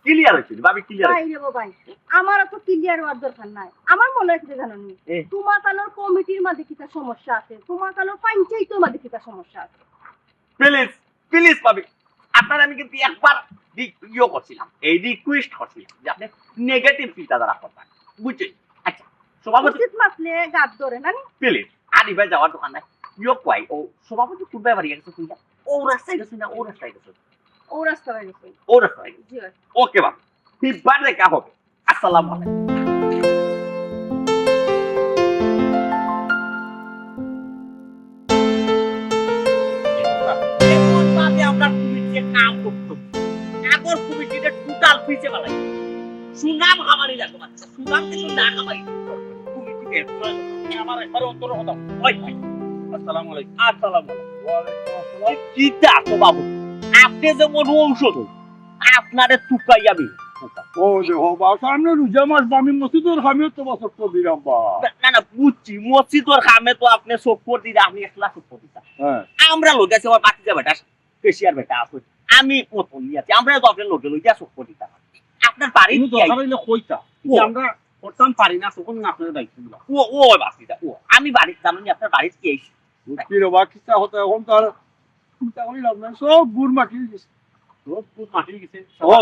ক্লিয়ার হয়েছে ভাবি ক্লিয়ার ভাই রে ভাই আমার তো ক্লিয়ার হওয়ার দরকার নাই আমার মনে হচ্ছে জানো নি এ। তোমার কালোর কমিটির মধ্যে কিটা সমস্যা আছে তোমার কালোর পঞ্চায়েতের মধ্যে কিটা সমস্যা আছে প্লিজ প্লিজ ভাবি আপনার আমি কিন্তু একবার ইয়ে করছিলাম এই রিকোয়েস্ট করছিলাম যে আপনি নেগেটিভ চিন্তাধারা করবেন বুঝছেন আচ্ছা সভাপতি উচিত মাসলে গাদ ধরে না নি? প্লিজ আদি ভাই যাওয়ার দোকান নাই ইয়ে কয় ও সভাপতি খুব ব্যাপারে গেছে শুনলা ও রাস্তায় গেছে না ও রাস্তায় গেছে ও রাস্তা হয়ে গেছে ও রাস্তায় গেছে জি ভাই। ওকে বাবা ফিরবার দেখা হবে আসসালামু আলাইকুম এমন ভাবে আমরা কমিটিতে কাম করতে আগর কমিটিতে টোটাল পিছে বালাই সুনাম আমারই লাগবে বাচ্চা সুনাম কিছু না কামাই কমিটিতে আমার একবার অন্তর হতো ওই আসসালামু আলাইকুম আসসালামু আলাইকুম কিটা তো বাবু আপনি যেমন ঔষধ আপনারে টুকাই আমি ও দেখো বা সামনে রোজা মাস বা আমি মসজিদের খামিও তো বছর তো দিলাম বা না না বুঝছি মসজিদের কামে তো আপনি সফর দিলে আপনি একলা সফর দিতা হ্যাঁ আমরা লোক আছে আমার বাকি বেটা কেশিয়ার বেটা আছে আমি মতন নিয়েছি আমরা তো আপনার লোকে লইয়া সফর দিতা আপনার বাড়ি কিন্তু দরকার হইলে কইতা ও। আমরা করতাম পারি না তখন আপনার দায়িত্ব দিলাম ও ও বাকিটা ও আমি বাড়ি জানি আপনার বাড়ি কি আইছি বুঝছি রে বা কিতা হতো এখন তার চিন্তা করি লাভ নাই সব গুড় মাটি গেছে সব খুব মাটি গেছে ও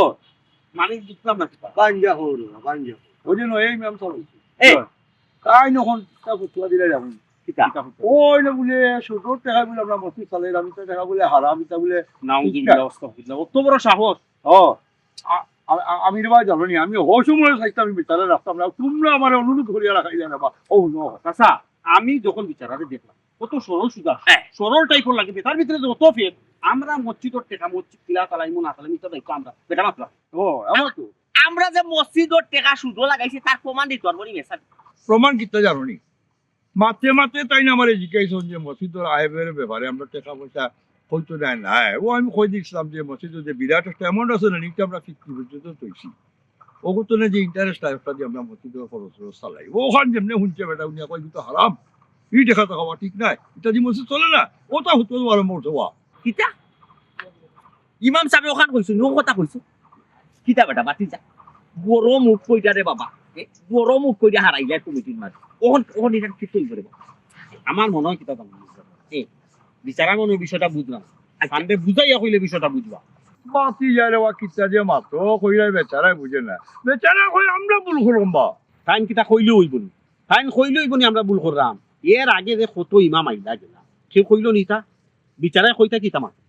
মানে বুঝলাম না কি বাঞ্জা হল বাঞ্জা ওই জন্য এই ম্যাম চলো এই। তাই নখন তা ফুটলা দিলে যাবেন কিটা ওই না বলে সুযোগ দেখা বলে আমরা মসজিদ চালাই আমি তো দেখা বলে হারাম এটা বলে নাউজুবিল্লাহ আস্তাগফিরুল্লাহ অত বড় সাহস ও আমি রে ভাই জানো নি আমি হো সময় চাইতে আমি বিচারে রাখতাম না তোমরা আমার অনুরোধ করিয়া রাখাইলে না বা ও ন আচ্ছা আমি যখন বিচারারে দেখলাম কত সরল সুদা হ্যাঁ। সরল টাইপের লাগবে তার ভিতরে যত ফের আমরা মসজিদের টেকা মসজিদ কিলা তালাইমু না তালাইমু তো দায়িত্ব আমরা বেটা মাত্রা ও আমার তো আমরা যে মসজিদের টাকা সুদ লাগাইছি তার প্রমাণ দিতে পারবো নি মেসার প্রমাণ কিতা জানো নি মাতে মাতে তাই না আমার জিজ্ঞাসন যে মসজিদের আয়েবের ব্যাপারে আমরা টাকা পয়সা হয়তো দেয় না ও আমি কই দিচ্ছিলাম যে মসজিদের যে বিরাট একটা অ্যামাউন্ট আছে না নিতে আমরা 50% তৈছি ওগুলো যে ইন্টারেস্ট টাইপটা দিয়ে আমরা মসজিদের খরচ চালাই ওখান যেমনি শুনছে বেটা উনি কই কিন্তু হারাম ই দেখা তো হওয়া ঠিক নাই এটা যে মসজিদ চলে না ওটা হতো আরম্ভ হওয়া কিটা ইমাম সাহেব ওখান কইছো নো কথা কইছো কিটা বেটা বাতি যা বড় মুখ কইটা রে বাবা বড় মুখ কইটা হারাই যায় কমিটির মাঝে ওখান ওখান এটা কি তৈরি করে আমার মনে হয় কিতা জানো এ। বিচারা মনে বিষয়টা বুঝলাম কান্দে বুঝাইয়া কইলে বিষয়টা বুঝবা বাতি যায় রে কিতা যে মাত্র কইরাই বেচারাই বুঝে না বেচারা কই আমরা ভুল করলাম বা টাইম কিতা কইলে হইব নি টাইম কইলে হইব নি আমরা ভুল করলাম এর আগে যে কত ইমাম আইলা গেলা সে কইল নি তা বিচারায় কইতা কিতা মাতে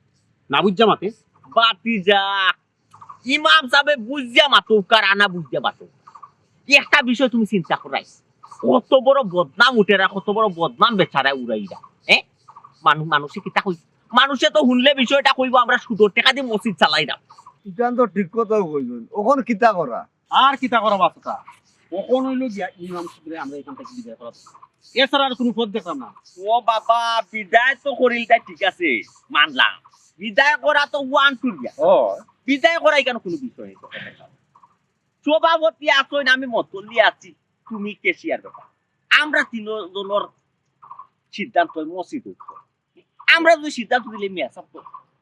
না বুঝা মাতে বাতি যা ইমাম সাহেব বুঝিয়া মাতো কার আনা বুঝিয়া মাতো একটা বিষয় তুমি চিন্তা করাই কত বড় বদনাম উঠেরা কত বড় বদনাম বেচারা উড়াইরা হ্যাঁ মানুষে কিতা কই মানুষে তো শুনলে বিষয়টা কইব আমরা সুদর টাকা দিয়ে মসজিদ চালাই না ইটান তো ঠিক কথা কইছেন ওখন কিতা করা আর কিতা করা বাচ্চা কখন হইলো গিয়া ইমাম সাহেবরে আমরা এখান থেকে বিদায় করা এছাড়া আর কোনো পথ দেখলাম না ও বাবা বিদায় তো করিলটা ঠিক আছে মানলাম বিদায় করা তো ওয়ান টু দিয়া ও বিদায় করাই কেন কোনো বিষয় নেই সভাপতি আসই না আমি মতলি আছি তুমি কেশিয়ার ব্যাপার আমরা তিনজনের সিদ্ধান্ত মসজিদ উঠবো আমরা যদি সিদ্ধান্ত দিলে মেয়া সব তো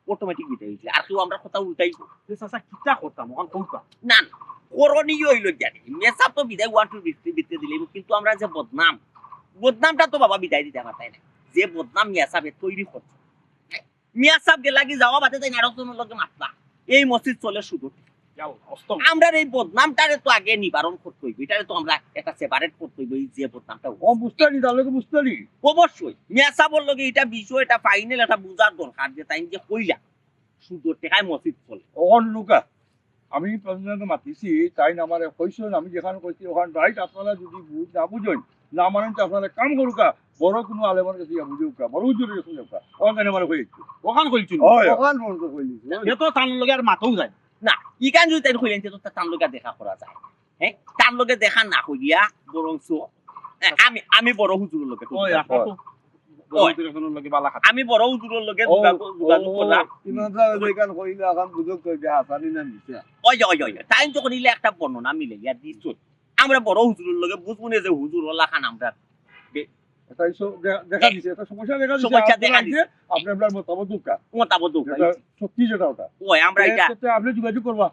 অটোমেটিক বিদায় হয়েছে আর কেউ আমরা কথা উল্টাইবো চাচা কিতা করতাম ওখান কইতা না না করণীয় হইল জানি মেসাপ তো বিদায় ওয়ান টু বিতে দিলে কিন্তু আমরা যে বদনামটা তো বাবা বিদায় দিতে আমার তাই না যে বদনাম মিয়া সাহেব তৈরি করছে মিয়া সাহেবকে লাগি যাওয়া বাদে তাই নারকজনের লগে মাতলা এই মসজিদ চলে শুধু যাও অস্ত আমরা এই বদনামটারে তো আগে নিবারণ করতে হইব এটারে তো আমরা একটা সেপারেট করতে হইব এই যে বদনামটা ও বুঝতে নি তাহলে বুঝতে নি অবশ্যই মিয়া সাহেবের লগে এটা বিষয় এটা ফাইনাল একটা বুঝার দরকার যে তাই যে কইলা শুধু টেকায় মসজিদ চলে ওখান লুকা আমি প্রেসিডেন্টকে মাতিছি তাই না আমার কইছেন আমি যেখানে কইছি ওখান রাইট আপনারা যদি বুঝ না বুঝেন না মানেন তো আপনারা কাম করুকা বড় কোনো আলেমার কাছে আমি যাওকা বড় হুজুরের কাছে যাওকা ওখানে আমার হয়েছে ওখান কইছিল হয় ওখান বন্ধ কইলি এ তো তার লগে আর মাথাও যায় না ইকান যদি তাই কইলেন তো তার লগে দেখা করা যায় হ্যাঁ তার লগে দেখা না কইয়া বরং আমি বড় হুজুরের লগে ওই আপনার তো ওই। বড় লগে বালা খাতা আমি বড় হুজুরের লগে যোগাযোগ করলাম ইমাম সাহেব এখান কইলে এখন বুঝক কই যে আসানি না দিছে ওই তাই যখন ইলে একটা বর্ণনা মিলে ইয়া দিছ আমরা বড় হুজুরের লগে বুঝবো না যে হুজুর ওলা খান আমরা এটা দেখা দিছে এটা সমস্যা দেখা দিছে সমস্যা দেখা দিছে। আপনার মতামত দুকা মতামত এটা সত্যি যেটা ওটা ওই আমরা এটা এটাতে আপনি যোগাযোগ করবা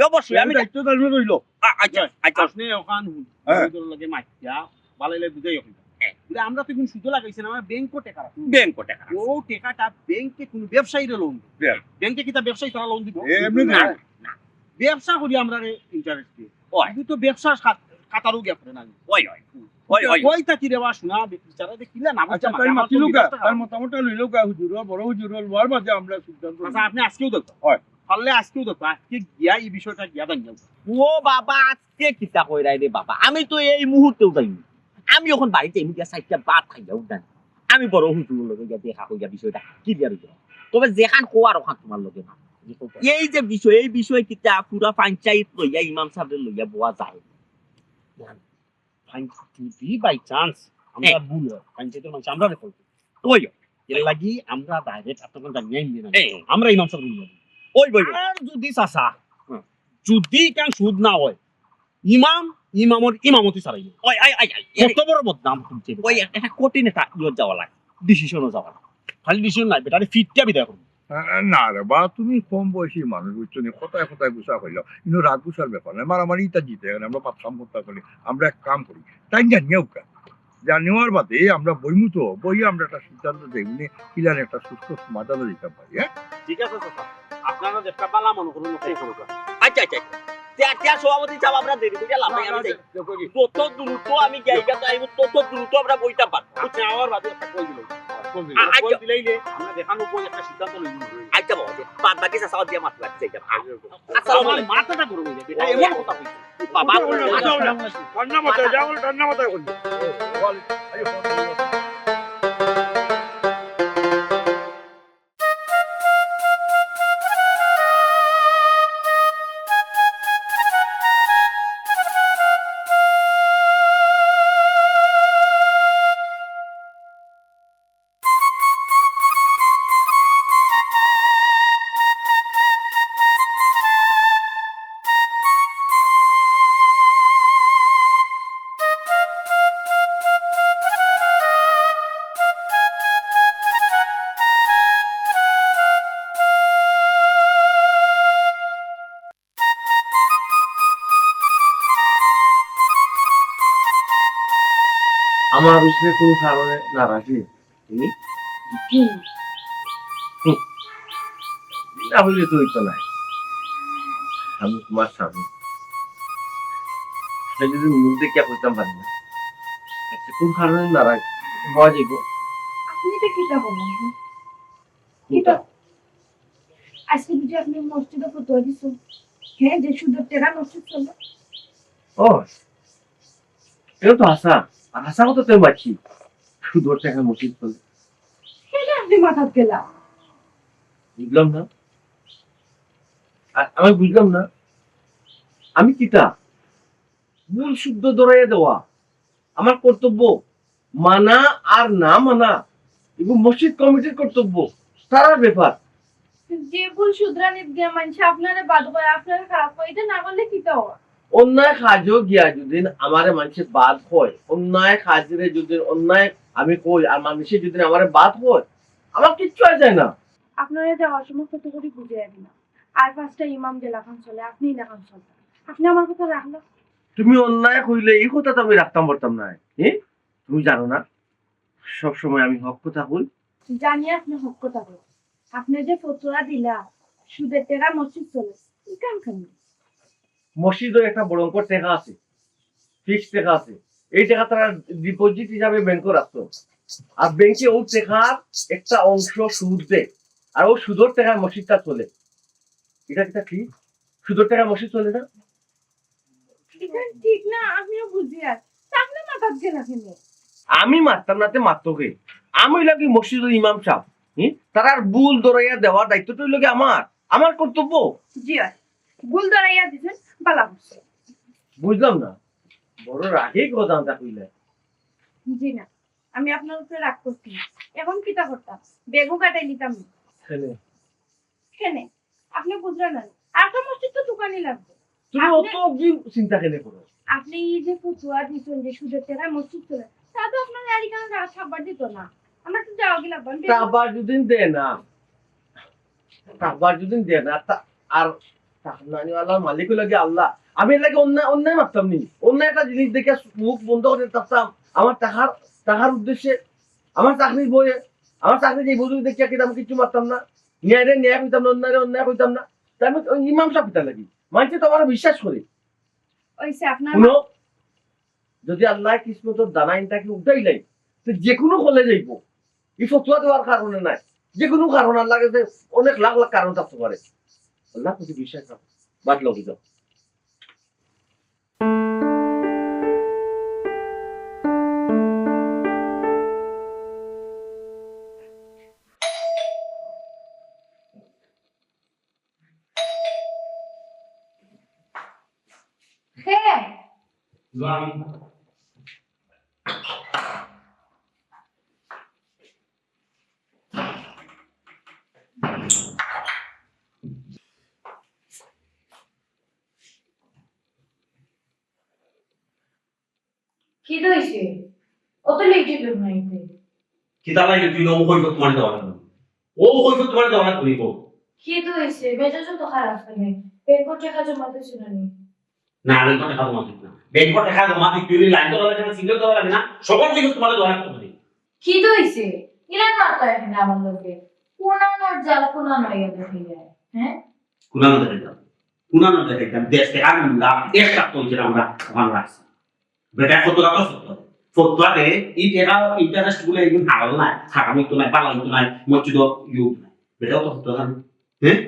অবশ্যই আমি দায়িত্ব তাহলে রইলো আচ্ছা আপনি ওখান হ্যাঁ। হুজুরের লগে মাইয়া বালাইলে বুঝাই হইল কিন্তু আমরা তো কোন সুদ লাগাইছি না আমরা ব্যাংকও টাকা রাখি ব্যাংক টাকা ও টাকাটা ব্যাংকে কোন ব্যবসায়ীর লোন দিব দেন। ব্যাংকে কি তা ব্যবসায়ী তারা লোন দিব এমনি না, না ব্যবসা করি আমরা ইন্টারেস্ট দিই ওই কিন্তু তো ব্যবসা কাতারও গ্যাপ না ওই ওই তাকি রেবা শোনা বিচারা দেখিলা না আচ্ছা তাই মাতিলুকা তার মতামত লইলুকা হুজুর বড় হুজুর লোয়ার মাঝে আমরা সিদ্ধান্ত আচ্ছা আপনি আজকেও দেখো হয়। পারলে আজকেও দেখো আজকে গিয়া এই বিষয়টা গিয়া জানি ও বাবা আজকে কিতা কইরাই রে বাবা আমি তো এই মুহূর্তেও যাইনি আমি এখন বাড়িতে এমনি সাইডটা বাদ খাইয়া উঠান আমি বড় হুজুরের লগে গিয়া দেখা কইয়া বিষয়টা ক্লিয়ার হইল তবে যেখান কোয়ার ওখান তোমার লগে না এই যে বিষয় কিতা পুরা পঞ্চায়েত লইয়া ইমাম সাহেবের লইয়া বোয়া যায় যদি বাই চান্স আমরা ভুল হয় পঞ্চায়েতের মানুষ আমরা রেকর্ড ওই এর লাগি আমরা ডাইরেক্ট আপনাকে জানিয়ে নিয়ে না এই, আমরা ইমাম সাহেব নিয়ে ওই আর যদি চাচা যদি কেন সুদ না হয় ইমামর ইমামতি ছাড়াই ওই কত বড় বদনাম তুলছে ওই একটা কঠিন একটা ইয়ে যাওয়া লাগে ডিসিশনও যাওয়া খালি ডিসিশন নাই বেটারে ফিটটা বিদায় করুন না রে বা তুমি কম বয়সী মানুষ বুঝছো নি কথায় কথায় গুছা কইল কিন্তু রাগ গুছার ব্যাপার না মারামারি ইটা জিতে এখানে আমরা পাত করতে করি আমরা এক কাম করি তাই জানিয়েও কা জানিওয়ার বাদে আমরা বইমুতো বই আমরা একটা সিদ্ধান্ত দেখুন কিলার একটা সুস্থ সমাধান দিতে পারি হ্যাঁ ঠিক আছে চাচা আপনারা একটা বালা মনে করুন আচ্ছা ત્યાં সভাপতি সাহেব আমরা দেরি করে লাভ নাই আমি যাই তত দ্রুত আমি জায়গা যাইব তত দ্রুত আমরা বইটা পারবো আমার বাদে একটা কই দিল আচ্ছা। দিলাইলে আমরা দেখানো বই একটা সিদ্ধান্ত লই আচ্ছা বাবা বাদ বাকি সাসাও দিয়ে মাত্র লাগছে এটা আমার মাথাটা গরম হয়ে যাবে এটা এমন কথা কইছে বাবা ঠান্ডা মাথায় যাও ঠান্ডা মাথায় করি আমার উপরে কোনো কারণে নারাজি তুমি না হইলে তো হইতো নাই আমি তোমার স্বামী আমি যদি মুখ দেখে কইতাম পারি না আচ্ছা কোন কারণে নারাজ হওয়া যাইব আপনি এটা কিটা বলেন কিটা আজকে বুঝি আপনি মসজিদে ফতোয়া দিছেন হ্যাঁ যে সুদের টাকা মসজিদ চলে ও এটা তো আশা মতো তো মাছি শুধু ওর টাকা মসজিদ চলে সেটা আপনি মাথা গেলা বুঝলাম না আমি বুঝলাম না আমি কিতা মূল শুদ্ধ দরাইয়া দেওয়া আমার কর্তব্য মানা আর না মানা এবং মসজিদ কমিটির কর্তব্য তারা ব্যাপার যে ভুল শুধরানি দিয়ে মানুষ আপনারা বাদ করে আপনারা খারাপ করে এটা না করলে কিটা হয় অন্যায় কাজও গিয়া যদি আমারে মানুষে বাদ হয় অন্যায় কাজরে যদি অন্যায় আমি কই আর মানুষে যদি আমারে বাদ হয় আমার কিচ্ছু আর যায় না আপনারা যাওয়ার সময় কত করে বুঝে যাবেন না আর পাঁচটা ইমাম যে লাখান চলে আপনি লাখান চলতেন আপনি আমার কথা রাখলো তুমি অন্যায় কইলে এই কথা তো আমি রাখতাম পারতাম না তুমি জানো না সবসময় আমি হক কথা কই জানি আপনি হক কথা বলেন আপনি যে ফতোয়া দিলা সুদের টাকা মসজিদ চলে এই কাম কেন মসজিদের একটা বড় অঙ্ক টাকা আছে ফিক্সড টাকা আছে এই টাকা তারা ডিপোজিট হিসাবে ব্যাংকে রাখতো আর ব্যাংকে ও টাকার একটা অংশ সুদ দেয় আর ও সুদের টাকায় মসজিদটা চলে এটা ঠিক সুদের টাকা মসজিদ চলে না এটা ঠিক না আমিও বুঝি আর আপনি মাথা গেলা কেন আমি মারতাম নাতে মারতকে আমি লাগি মসজিদের ইমাম সাহেব তার আর ভুল ধরাইয়া দেওয়ার দায়িত্বটা লাগে আমার কর্তব্য। জি হয় ভুল ধরাইয়া দিছেন বালা হচ্ছে। বুঝলাম না বড় রাগেই কথা কইলে। জি না, আমি আপনার উপরে রাগ করছি না। এখন কিতা করতাম, বেগও কাটাই নিতাম না। কেনে আপনি বুঝলেন না, আর তো মসজিদ তো দোকানই লাগবে। তুমি অত কি চিন্তা কেন করো? আপনি এই যে ফতুয়া দিচ্ছেন যে সুদের টাকায় মসজিদ চলে, তা তো আপনার এলাকার যারা সাব্বার দিত না, আমরা তো যাওয়া গেলাম আবার যদি দেয় না আর আল্লাহ মালিক লাগে আল্লাহ, আমি এর লাগে অন্যায় মারতাম নি। অন্যায় একটা জিনিস দেখে মুখ বন্ধ করে থাকতাম আমার টাকার উদ্দেশ্যে, আমার চাকরির বইয়ে, আমার চাকরির এই বই দেখিয়া কিন্তু আমি কিছু মারতাম না, ন্যায় ন্যায় কইতাম না, অন্যায় কইতাম না। তাই আমি ওই ইমাম সাহেব পিতা লাগি মানুষে তো আমার বিশ্বাস করে। ওইসে আপনার শুনো, যদি আল্লাহ কিসমতর দানাইনটাকে উঠাই নাই তো যে কোনো হলে যাইব। এই ফতুয়া দেওয়ার কারণে নাই, যে কোনো কারণ আল্লাহ কাছে অনেক লাখ লাখ কারণ থাকতে পারে। আল্লাহ প্রতি বিশ্বাস রাখো, বাদ লগি যাও। হ্যাঁ কি হয়েছে? অত লেটে কেন নাইতে? কিতা লাগে তুই ও কইব তোমার দেওয়া না, ও কইব তোমার দেওয়া না কইব। কি হয়েছে? মেজাজ তো খারাপ কেন? বেঙ্গল টাকা জমা দিয়েছো না নি? না আমি তো টাকা জমা দিই না, ব্যাংক টাকা জমা দিই তুই লাইন তো লাগে না, সিঙ্গেল তো লাগে না, সবার লিগে তোমার দেওয়া না কইব। কি হয়েছে? ইলান মাত্রা এখানে আমার লোকে কোনানোর জাল কোনানো ইয়া দেখে যায়। হ্যাঁ কুনানো দেখে দাম দেশ থেকে আমি না একটা তো যে আমরা ওখানে রাখছি বেটা কত টাকা ফটোয়া দে এই টাকা ইন্টারেস্ট গুলো একদম হারাল না, হারামি তো নাই, বালামি তো নাই, মসজিদ ইউ নাই, বেটা তো ফটোয়া জানি হ্যাঁ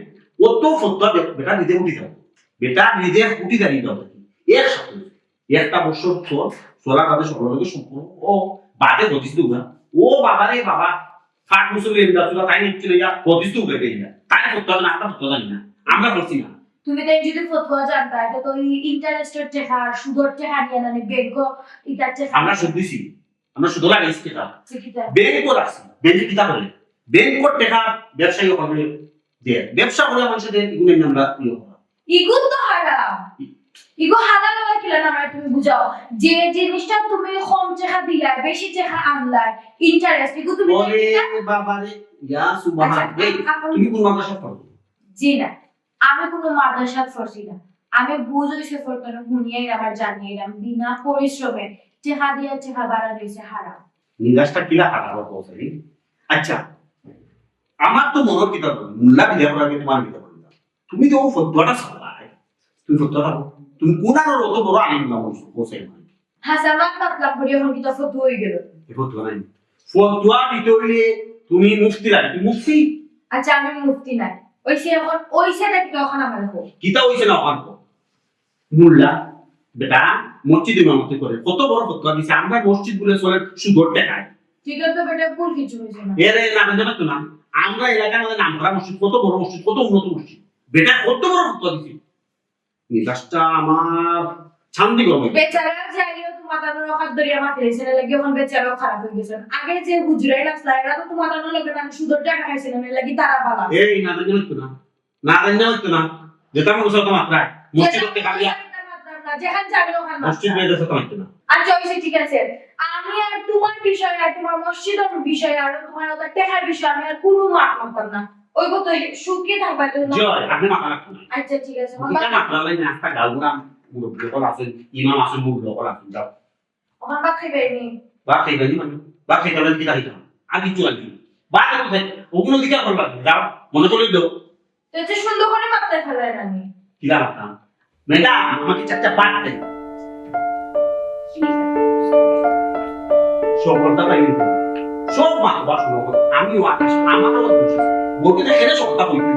ও তো ফটোয়া দে বেটা নিজে উঠি যাও, বেটা নিজে উঠি দাঁড়িয়ে যাও এর সাথে একটা বছর তো সোলা বাদে সকলকে সম্পূর্ণ ও বাদে হতিস না ও বাবা রে বাবা ফাট মুসলিম দাসুলা তাই নিচ্ছিল ইয়া হতিস তো উঠে গেল তাই ফটোয়া না, আমরা ফটোয়া জানি না, আমরা করছি না। তুমি তাই যদি ফতোয়া জানতা এটা তো ইন্টারেস্টের টাকা সুদের টাকা নিয়ে না ব্যাংক ইটার টাকা আমরা সুদ দিছি, আমরা সুদ লাগাইছি টাকা ঠিকই ব্যাংক রাখছি, ব্যাংক কিতা বলে ব্যাংক টাকা ব্যবসায়ী হবে দিয়ে ব্যবসা করে মানুষদের এগুলো আমরা ইয়ে করা ইগুন তো হারাম, ইগো হালাল হওয়া কিলা না তুমি বুঝাও যে জিনিসটা তুমি কম টাকা দিলা বেশি টাকা আনলা ইন্টারেস্ট ইগো তুমি ওরে বাবা রে ইয়া সুবহান এই তুমি কোন মাদ্রাসা পড়ো? জি না আমি কোনো মাদ্রাসা পড়ছি না, আমি বুঝ হইছে ফরকানো হুনিয়াই আমার জানিয়েলাম বিনা পরিশ্রমে টাকা দিয়া টাকা বাড়া দিয়েছে হারাম। নিরাশটা কিলা হারাবো বলছি। আচ্ছা আমার তো মনের কিতাব মুল্লা বিলে পড়া তোমার কিতাব পড়া তুমি তো ফতোয়াটা সালাই তুমি ফতোয়াটা তুমি কোনার অত বড় আলিম না বলছো হাসানাত মাতলাব করি এখন কি তো ফতোয়া হয়ে গেল। এই ফতোয়া নাই ফতোয়া দিতে হইলে তুমি মুফতি লাগে, তুমি মুফতি আচ্ছা আমি মুফতি নাই ওইসে এখন ওইসে নাকি তখন আমার হোক কিতা হইছে না ওখান মুল্লা বেটা মসজিদ ইমামতি করে কত বড় ফতোয়া দিছে, আমরা মসজিদ গুলো চলে সুদর টাকায় ঠিক আছে বেটা ভুল কিছু হয়েছে না এর না জানো তো না আমরা এলাকার মধ্যে নাম করা মসজিদ কত বড় মসজিদ কত উন্নত মসজিদ বেটা কত বড় ফতোয়া দিছে নিরাশটা আমার শান্তি করবে বেচারা যাইও তোমার তার রকাত দরিয়া মাটি রেছে লাগি এখন বেচারাও খারাপ হয়ে গেছে আগে যে হুজুরাই রাস্তা এরা তো তোমার তার লগে না সুদর টাকা খাইছিল না লাগি তারা বালা এই না জানো তো না জানো তো না যেটা মনে হচ্ছে তোমার প্রায় মসজিদ করতে খালিয়া যেখান যাবে ওখানে মসজিদ বেদে তো তোমার না আচ্ছা ওইসে ঠিক আছে আমি আর তোমার বিষয় আর তোমার মসজিদের বিষয় আর তোমার ওটা টাকার বিষয় আমি আর কোনো মাপ মানতাম না ওই কত শুকিয়ে থাকবা তো জয় আপনি মাথা রাখুন আচ্ছা ঠিক আছে এটা মাত্রা লাই নাস্তা গালগুলা মুরব্বি কল আছে ইমাম আছে মুরব্বি কল আছে যাও ওখান বাদ খাইবে নি বা খাইবে নি মানে বা খাইতে হলে কি খাইতে আর কিছু লাগবে বা কোথায় ওগুলো দিকে করবা যাও মনে করে দাও তো এত সুন্দর করে মাথায় ফেলায় না নি কি লাগতাম মেয়েটা আমাকে চারটা পাট দেয় সফলতা পাইনি সব মা বাস আমিও আকাশ আমারও দোষ আছে বলতে এনে সফলতা পাইনি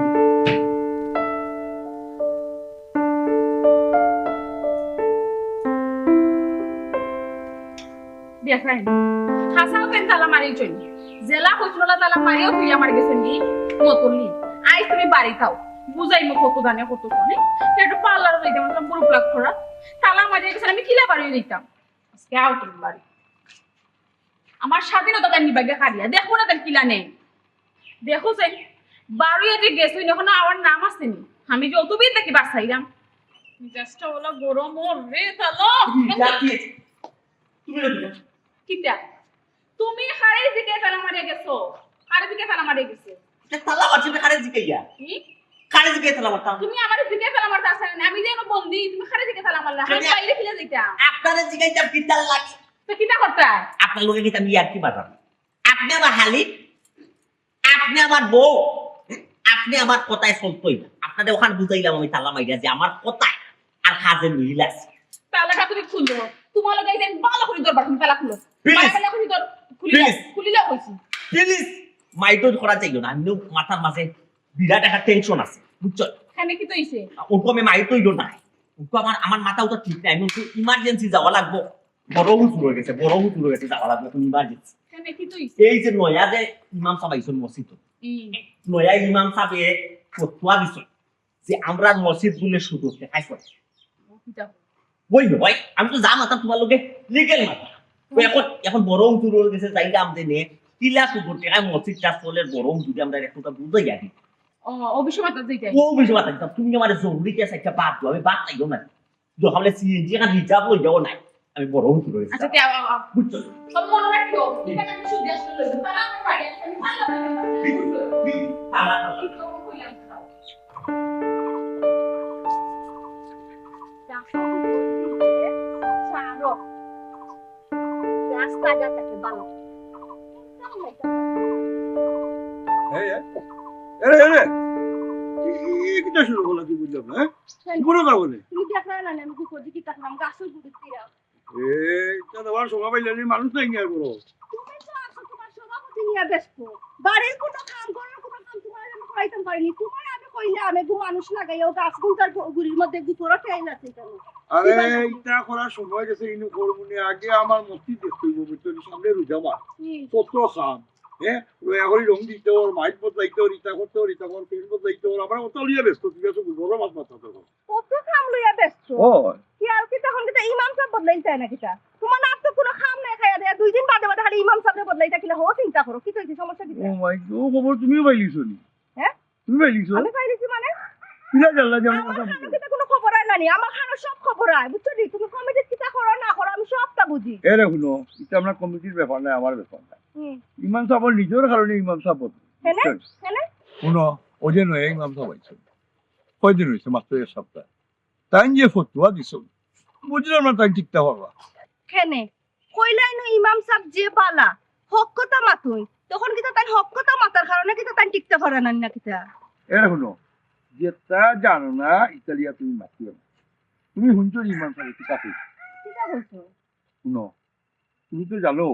দেখেন খাসাও পেন তালা মারি চই জেলা কইছিল তালা মারিও তুই আমার গেছেন নি মতলি আই তুমি বাড়ি থাও বুঝাই মো কত দানে কত কোনে সেটা পার্লার হইতে আমার পুরো প্লাক করা তালা মারিয়ে গেছেন আমি কিলা বাড়ি দিতাম আজকে আও তুমি বাড়ি আমার স্বাধীনতা তার নিবাগে কারিয়া দেখো না তার কিলা নেই দেখো যে বাড়িতে গেছ এখন আমার নাম আসেনি আমি যতবি দেখি বাসাইলাম জাস্ট ওলা গরম ওর রে তালো তুমি রবি কিটা তুমি হারে দিকে তালা মারিয়ে গেছো হারে দিকে তালা মারিয়ে গেছে তালা মারছি খারে জিকাইয়া কি খারে জিকাই তালা মারতাম তুমি আমার দিকে তালা মারতে আসলে না আমি যেন বন্দি তুমি হারে দিকে তালা মারলা আমি বাইরে ফিরে যাইতাম আপনারে জিকাইতাম কি তাল লাগে তো কিটা করতে আপনার লোকে কিন্তু আমি আর কি বাজার আপনি আমার হালি আপনি আমার বউ আপনি আমার কথায় চলতোই না আপনাদের ওখানে বুঝাইলাম আমি তালা মাইরা যে আমার কথায় আর কাজে মিল আছে তালাটা তুমি খুলছো তোমার লগে দেন ভালো করে দরবার তুমি তালা খুলো Please. তালা খুলি দর Please. খুলিলা কইছি প্লিজ মাইটো করা চাইও না আমি মাথার মাঝে বিরাট একটা টেনশন আছে বুঝছো এখানে কি তৈছে ওরকম আমি মাইটোই না ওরকম আমার মাথা ওটা ঠিক নাই আমি ইমার্জেন্সি যাওয়া লাগবো বড় হুতুর হয়ে গেছে যাওয়া লাগবে তুমি ইমার্জেন্সি এখানে কি তৈছে এই যে নয়া যে ইমাম সাহেব আইসন মসজিদ নয়া ইমাম সাহেবে ফতোয়া দিছেন যে আমরা মসজিদ গুলো শুধু দেখাই করে ওই নয় আমি তো যা মাথা তোমার লোকে লিগেল মাথা তো এখন বড় হুতুর হয়ে গেছে যাইলে আমাদের নিয়ে কিলা শুধু টেকায় মসজিদ চাষ করলে বড় যদি আমরা একটু বুঝাই আনি ও অবিশ্বাস যাইতে ও বিষয় মাথা দিতাম তুমি আমার জরুরি কেস একটা বাদ দাও আমি বাদ চাইও না যখন সিএনজি এখানে রিজার্ভ হয়ে যাও নাই আমি বড় হুতুর হয়ে আচ্ছা গেছি তে বুঝছো সব মনে রাখিও এখানে আমি শুধু আসলে লইব তারা আমার বাড়ি আমি ভালো রাস্তাঘাটে ভালো কিটা শুরু করলা কি বুঝলাম না কোনো কারণে তুমি দেখলা না আমি কি করছি কি দেখলাম গাছের গুড়ি দিয়া এটা তোমার সময় পাইলে মানুষ নাই আর করো তুমি তো আসো তোমার সভাপতি নিয়ে ব্যস্ত বাড়ির কোনো কাম করার কোনো কাম তোমার আমি করাইতাম পারিনি তোমার আমি কইলে আমি গো মানুষ লাগাইও গাছ গুলটার গুড়ির মধ্যে গুতরা টেইল আছে কেন আরে এটা করার সময় গেছে ইনু করবুনি আগে আমার মস্তি দেখতে হইব বুঝছো সামনে রুজামা কত খাম হ্যাঁ এখন রং দিতে ওর মাইক বদলাইতে ওর ইটা করতে ওর ইটা কর পেন বদলাইতে ওর আমরা অত লিয়ে ব্যস্ত ঠিক আছে বড় মাছ মাথা তো কত কাম লইয়া ব্যস্ত ও কি আর কি তখন কি ইমাম সাহেব বদলাইতে হয় না কিটা তোমার না তো কোনো কাম নাই খাইয়া দেয়া দুই দিন বাদে বাদে খালি ইমাম সাহেব বদলাইতে কিলা হো চিন্তা করো কি হইছে সমস্যা কি ও মাই গড খবর তুমিও পাইলিছো নি হ্যাঁ তুমি পাইলিছো আমি পাইলিছি মানে কিলা জানলা যে আমার আমার কথা খানো কিটা কোনো খবর আয় না আমার খানো সব খবর আয় বুঝছো নি তুমি কমিটি কিটা করো না করো আমি সবটা বুঝি এ রে শুনো এটা আমরা কমিটির ব্যাপার না আমার ব্যাপার না হুম ইমাম সাহেবের নিজের কারণে ইমাম সাহেব হেনে হেনে শুনো ওই নয় ইমাম সাহেব আইছেন কয়দিন হয়েছে মাত্র এক সপ্তাহ তাই যে ফতুয়া দিছ বুঝলাম না তাই ঠিকটা পারবা কেনে কইলাই ন ইমাম সাহেব যে বালা হক কথা মাতুই তখন কিটা তাই হক কথা মাতার কারণে কিটা তাই টিকতে পারে না না কিটা এর শুনো যেটা জানো না ইতালিয়া তুমি মাতিও না তুমি শুনছো ইমাম সাহেব কি কাছে কিটা বলছো শুনো তুমি তো জানো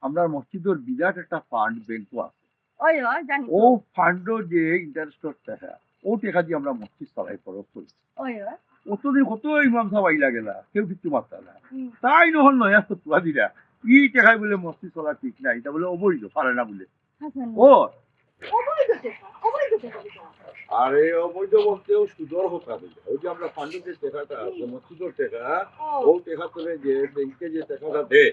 আমরা মসজিদের বিরাট একটা ফান্ড ব্যাংক আছে ওই ওই জানি ও ফান্ডও যে ইন্টারেস্ট টাকা ও টাকা দিয়ে আমরা মসজিদ চালাই খরচ করি ওই ওই অতদিন কত ইমাম সাহেব আইলা গেলা কেউ কিছু মাত্রা না হুম। তাই নহল নয়া ফতুয়া দিলা ই টাকায় বলে মসজিদ চলা ঠিক নাই এটা বলে অবৈধ পারে না বলে হাসান ও অবৈধ টাকা আরে অবৈধ বলতেও সুদর হতা দিলে ওই যে আমরা ফান্ডের যে টাকাটা আছে মসজিদের টাকা ও টাকা তোলে যে ব্যাংকে যে টাকাটা দে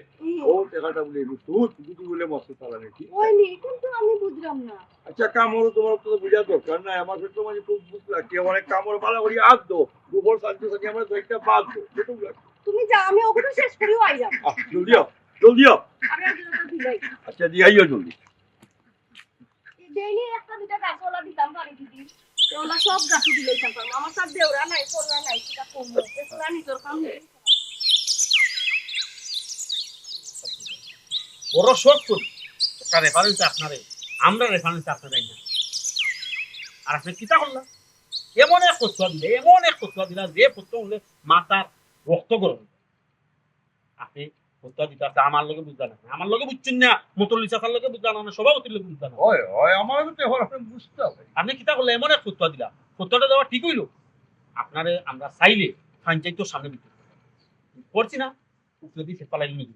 ও টাকাটা বলে সুদ শুধু বলে মসজিদ চালানি ঠিক ওই নি কিন্তু আমি বুঝলাম না আচ্ছা কামড় তোমার তো বোঝা দরকার নাই আমার তো মানে খুব বুঝলা কি অনেক কামড় ভালো করে আদ দো গোবর সাথে সাথে আমরা একটা বাদ দো এটুকু তুমি যা আমি ওগুলো শেষ করিও আইলাম জলদি আও জলদি আও আমি আর দিলাম দিলাই আচ্ছা দিয়াইও জলদি ডেইলি একটা দুটা গাছওয়ালা দিতাম পারি দিদি ওলা সব গাছ দিলাইতাম পারবো আমার সব দেওরা নাই কোলা নাই সেটা কমলো এসরা নিজের কাম নেই বড় শর্ট করি একটা রেফারেন্স আপনারে আমরা রেফারেন্স আপনারাই না আর আপনি কিতা করলাম এমন এক ফতুয়া দিলা যে ফতুয়া হলে মাথার রক্ত গরম আপনি ফতুয়া দিতে আছে আমার লগে বুঝতে না আমার লগে বুঝছেন না মতলি চাচার লগে বুঝতে না সভাপতির লগে বুঝতে না ওই ওই আমার তো এখন আপনি বুঝতে হবে আপনি কিতা করলে এমন এক ফতুয়া দিলা ফতুয়াটা দেওয়া ঠিক হইলো আপনারে আমরা চাইলে পঞ্চায়েতের সামনে দিতে করছি না উপরে দিয়ে পালাই নিয়ে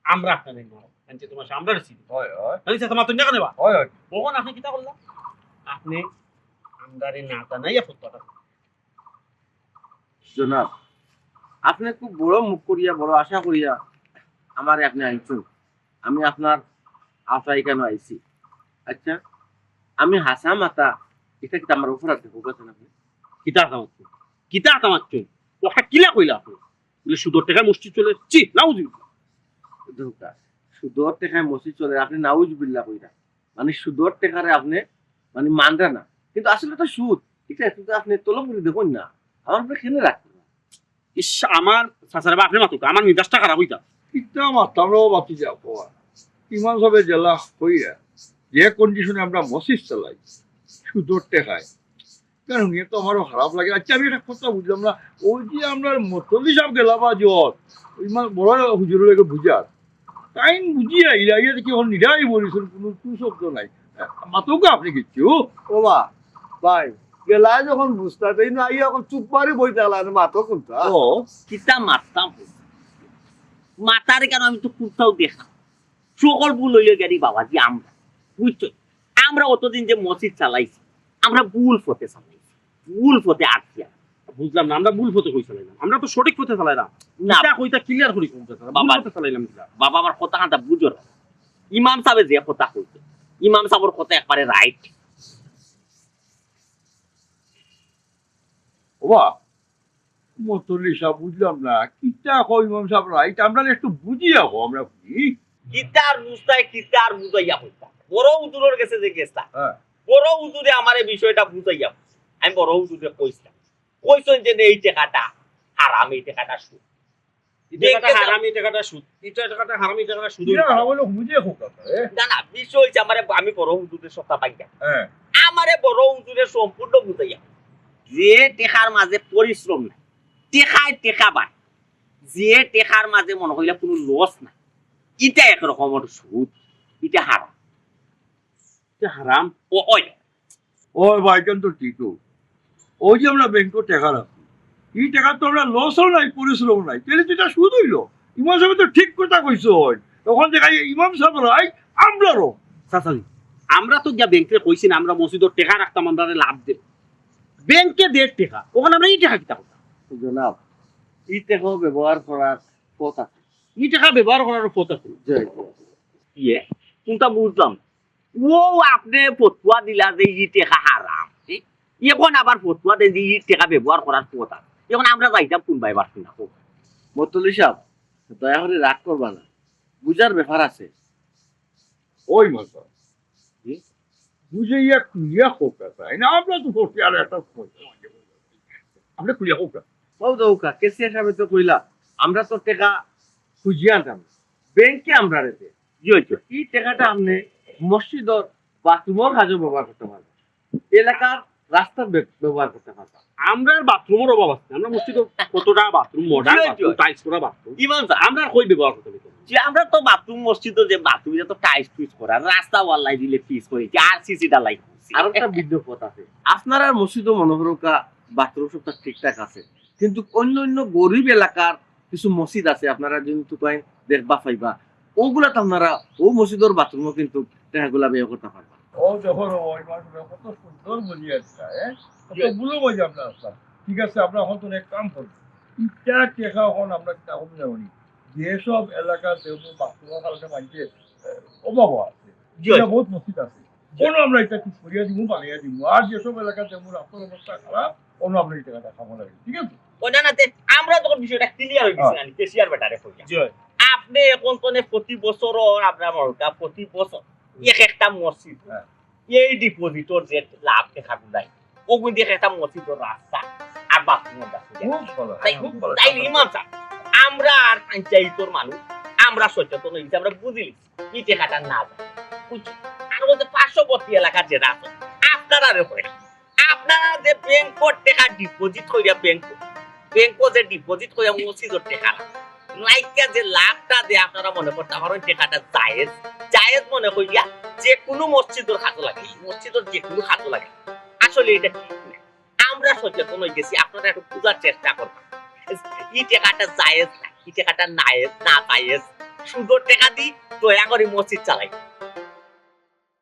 আমরা আপনাদের মারো আনছে তোমার আমরা রিসিভ হয় হয় তাহলে তোমার তো না নেবা হয় হয় কখন আপনি কিটা করলাম আপনি আমদারে নাতা নাই ফুটটা জনাব আপনি খুব বড় মুখ করিয়া বড় আশা করিয়া আমারে আপনি আইছেন আমি আপনার আশাই কেন আইছি আচ্ছা আমি হাসা মাতা এটা কি আমার উপর আছে বুঝছেন আপনি কিতা তামাচ্ছ ওটা কিলা কইলা আপনি বলে সুদর টাকা মুষ্টি চলে চি নাও দিবি ধোকা সুদর টেকায় মসজিদ চলে আপনি নাউজ বিল্লাহ কইরা মানে সুদর টেকারে আপনি মানে মানরা না কিন্তু আসলে তো সুদ এটা একটু তো আপনি তলব করে দেখুন না আমার আপনি খেলে রাখবেন ইস আমার সাসারে বাপরে মাতুক আমার মিজাজটা খারাপ হইতা কিতা মাতামরাও বাতি যাব ইমান সবে জেলা কইরা যে কন্ডিশনে আমরা মসজিদ চালাই সুদর টেকায় কেন নিয়ে তো আমারও খারাপ লাগে আচ্ছা আমি একটা কথা বুঝলাম না ওই যে আমরা মতলি সব গেলাম জল ইমান বড় হুজুর লেগে বুঝার টাইম বুঝিয়া ইলাইয়া কি হল নিরাই বলিছেন কোনো টু শব্দ নাই মাতুকা আপনি কিচ্ছু ও মা ভাই গেলায় যখন বুঝতে দেই না আইয়া এখন চুপ মারি বইতে গেলাম মাতো কোনটা ও কিতা মারতাম মাতার কেন আমি তো কোথাও দেখা সকল ভুল হইলে গেলি বাবাজি আমরা বুঝছো আমরা অতদিন যে মসজিদ চালাইছি আমরা ভুল পথে চালাইছি ভুল পথে আটকিয়া বুঝলাম না আমরা ভুল পথে কইছিলাম আমরা তো সঠিক পথে চালাই না না কিতা কইতা ক্লিয়ার করি কোন কথা বাবা। বাবা পথে চালাইলাম কিলা বাবা আমার কথা হাঁটা বুঝো না ইমাম সাহেব যে কথা কইছে ইমাম সাহেবের কথা একবারে রাইট ওবা মতলি সব বুঝলাম না কিতা কই ইমাম সাহেব রাইট আমরা একটু বুঝিয়া হো আমরা বুঝি কিতার বুঝতাই কিতার বুঝাইয়া হইতা বড় উজুরের গেছে যে গেছটা হ্যাঁ বড় উজুরে আমার এই বিষয়টা বুঝাইয়া আমি বড় উজুরে কইছিলাম কইছেন যে এই টাকাটা হারাম এই টাকাটা সুদ টাকাটা হারামি টাকাটা সুদ এটা টাকাটা হারামি টাকাটা সুদ কিরা হলো বুঝিয়া হোক না না বিষয় হইছে আমার আমি বড় উজুরের সত্তা পাইয়া হ্যাঁ আমারে বড় উজুরে সম্পূর্ণ বুঝাইয়া যে টেকার মাঝে পরিশ্রম নাই টেকায় টেকা পায় যে টেকার মাঝে মনে হইলা কোনো লস নাই এটা একরকমের সুদ এটা হারাম এটা হারাম ও ওই ওই ভাইজান তো ঠিক ওই যে আমরা ব্যাংকে টাকা রাখি এই টাকা তো আমরা লসও নাই পরিশ্রম নাই তাহলে তো এটা সুদ হইলো ইমাম সাহেব তো ঠিক কথা কইছো তখন দেখা যায় ইমাম সাহেব রাইট আমরারও সাসালি আমরা তো যা ব্যাংকে কইছি না আমরা মসজিদের টাকা রাখতাম আমরা লাভ দেব ব্যাংকে 1.5 টাকা ওখানে আমরা এই টাকা কিতা করতাম জনাব এই টেকাও ব্যবহার করার কথা এই টাকা ব্যবহার করার পথ আছে জয় ইয়ে কোনটা বুঝলাম ও আপনি ফতুয়া দিলা যে ই টেকা হারাম এখন আবার ফতুয়া দেন যে ই টেকা ব্যবহার করার কথা এখন আমরা যাইতাম কোন ভাই পারছি না মতলি সাহেব দয়া করে রাগ করবা না বুঝার ব্যাপার আছে ওই মতো বুঝে ইয়া কুলিয়া হোক তাই না আমরা তো করছি আর একটা আমরা কুলিয়া হোক ও দৌকা কেসিয়া সাহেব তো কইলা আমরা তো টাকা খুঁজিয়া আনতাম ব্যাংকে আমরা রেতে কি হয়েছে এই টাকাটা আপনি মসজিদর বাথরুমের কাজে ব্যবহার করতে পারবেন এলাকার রাস্তার ব্যবহার করতে পারবেন আমরা বাথরুমের অভাব আছে আমরা মসজিদে কতটা বাথরুম মডার্ন বাথরুম টাইলস করা বাথরুম ইমাম সাহেব আমরা কই ব্যবহার করতে পারি যে আমরা তো বাথরুম মসজিদে যে বাথরুম তো টাইস পিস করা রাস্তা ওয়াল্লাই দিলে পিস করেছি আর সিসি ডালাই আর একটা বিজ্ঞাপন আছে আপনার আর মসজিদও মনোহরকা বাথরুম সব ঠিকঠাক আছে কিন্তু অন্য অন্য গরিব এলাকার কিছু মসজিদ আছে আপনারা কিন্তু কয়েন দেখবা পাইবা ওগুলা তো আপনারা ও মসজিদের বাথরুমও কিন্তু টাকাগুলা ব্যয় করতে পারবা ও যখন ওই মানুষটা কত সুন্দর বুঝিয়েছে কত ভুলো বোঝে আপনার ঠিক আছে আমরা এখন তো এক কাম করবো ইটা টেকা এখন আমরা এখন যাবনি যেসব এলাকাতে বাথরুমের কারণে মানছে অভাব আছে এটা বহুত মসজিদ আছে কোনো আমরা এটা ঠিক করিয়া দিব বানিয়ে দিব আর যেসব এলাকাতে আপনার অবস্থা খারাপ কোনো আমরা এই টাকাটা খাবো লাগে ঠিক আছে ওনানাতে আমরা তখন বিষয়টা ক্লিয়ার হয়ে গেছে না কেসিয়ার ব্যাটারে কইয়া জয় আপনি এখন তো প্রতি বছর আপনার মরকা প্রতি বছর এক একটা মসজিদ এই ডিপোজিটর যে লাভ দেখা দেয় ওগুন দিয়ে একটা মসজিদের রাস্তা আর বাথরুমের রাস্তা খুব ভালো খুব ভালো তাই ইমাম সাহেব আমরা আর পঞ্চায়েতের মানুষ আমরা সচেতন হয়েছি আমরা বুঝলি কি টাকাটা না যায় বুঝছি আর ওই যে পার্শ্ববর্তী এলাকার যে রাস্তা আপনারা আপনারা যে ব্যাংকর টাকা ডিপোজিট করিয়া ব্যাংক যে ডিপোজিট করিয়া মসজিদের টাকা লাইকা যে লাভটা দিয়ে আপনারা মনে করতে পারেন টাকাটা জায়েজ জায়েজ মনে করিয়া যে কোনো মসজিদের খাতে লাগে মসজিদের যে কোনো খাতে লাগে আসলে এটা ঠিক না আমরা সচেতন হয়ে গেছি আপনারা একটু বোঝার চেষ্টা করবেন এই টাকাটা জায়েজ না এই টাকাটা নায়েজ না জায়েজ সুন্দর টাকা দি দয়া করে মসজিদ চালাই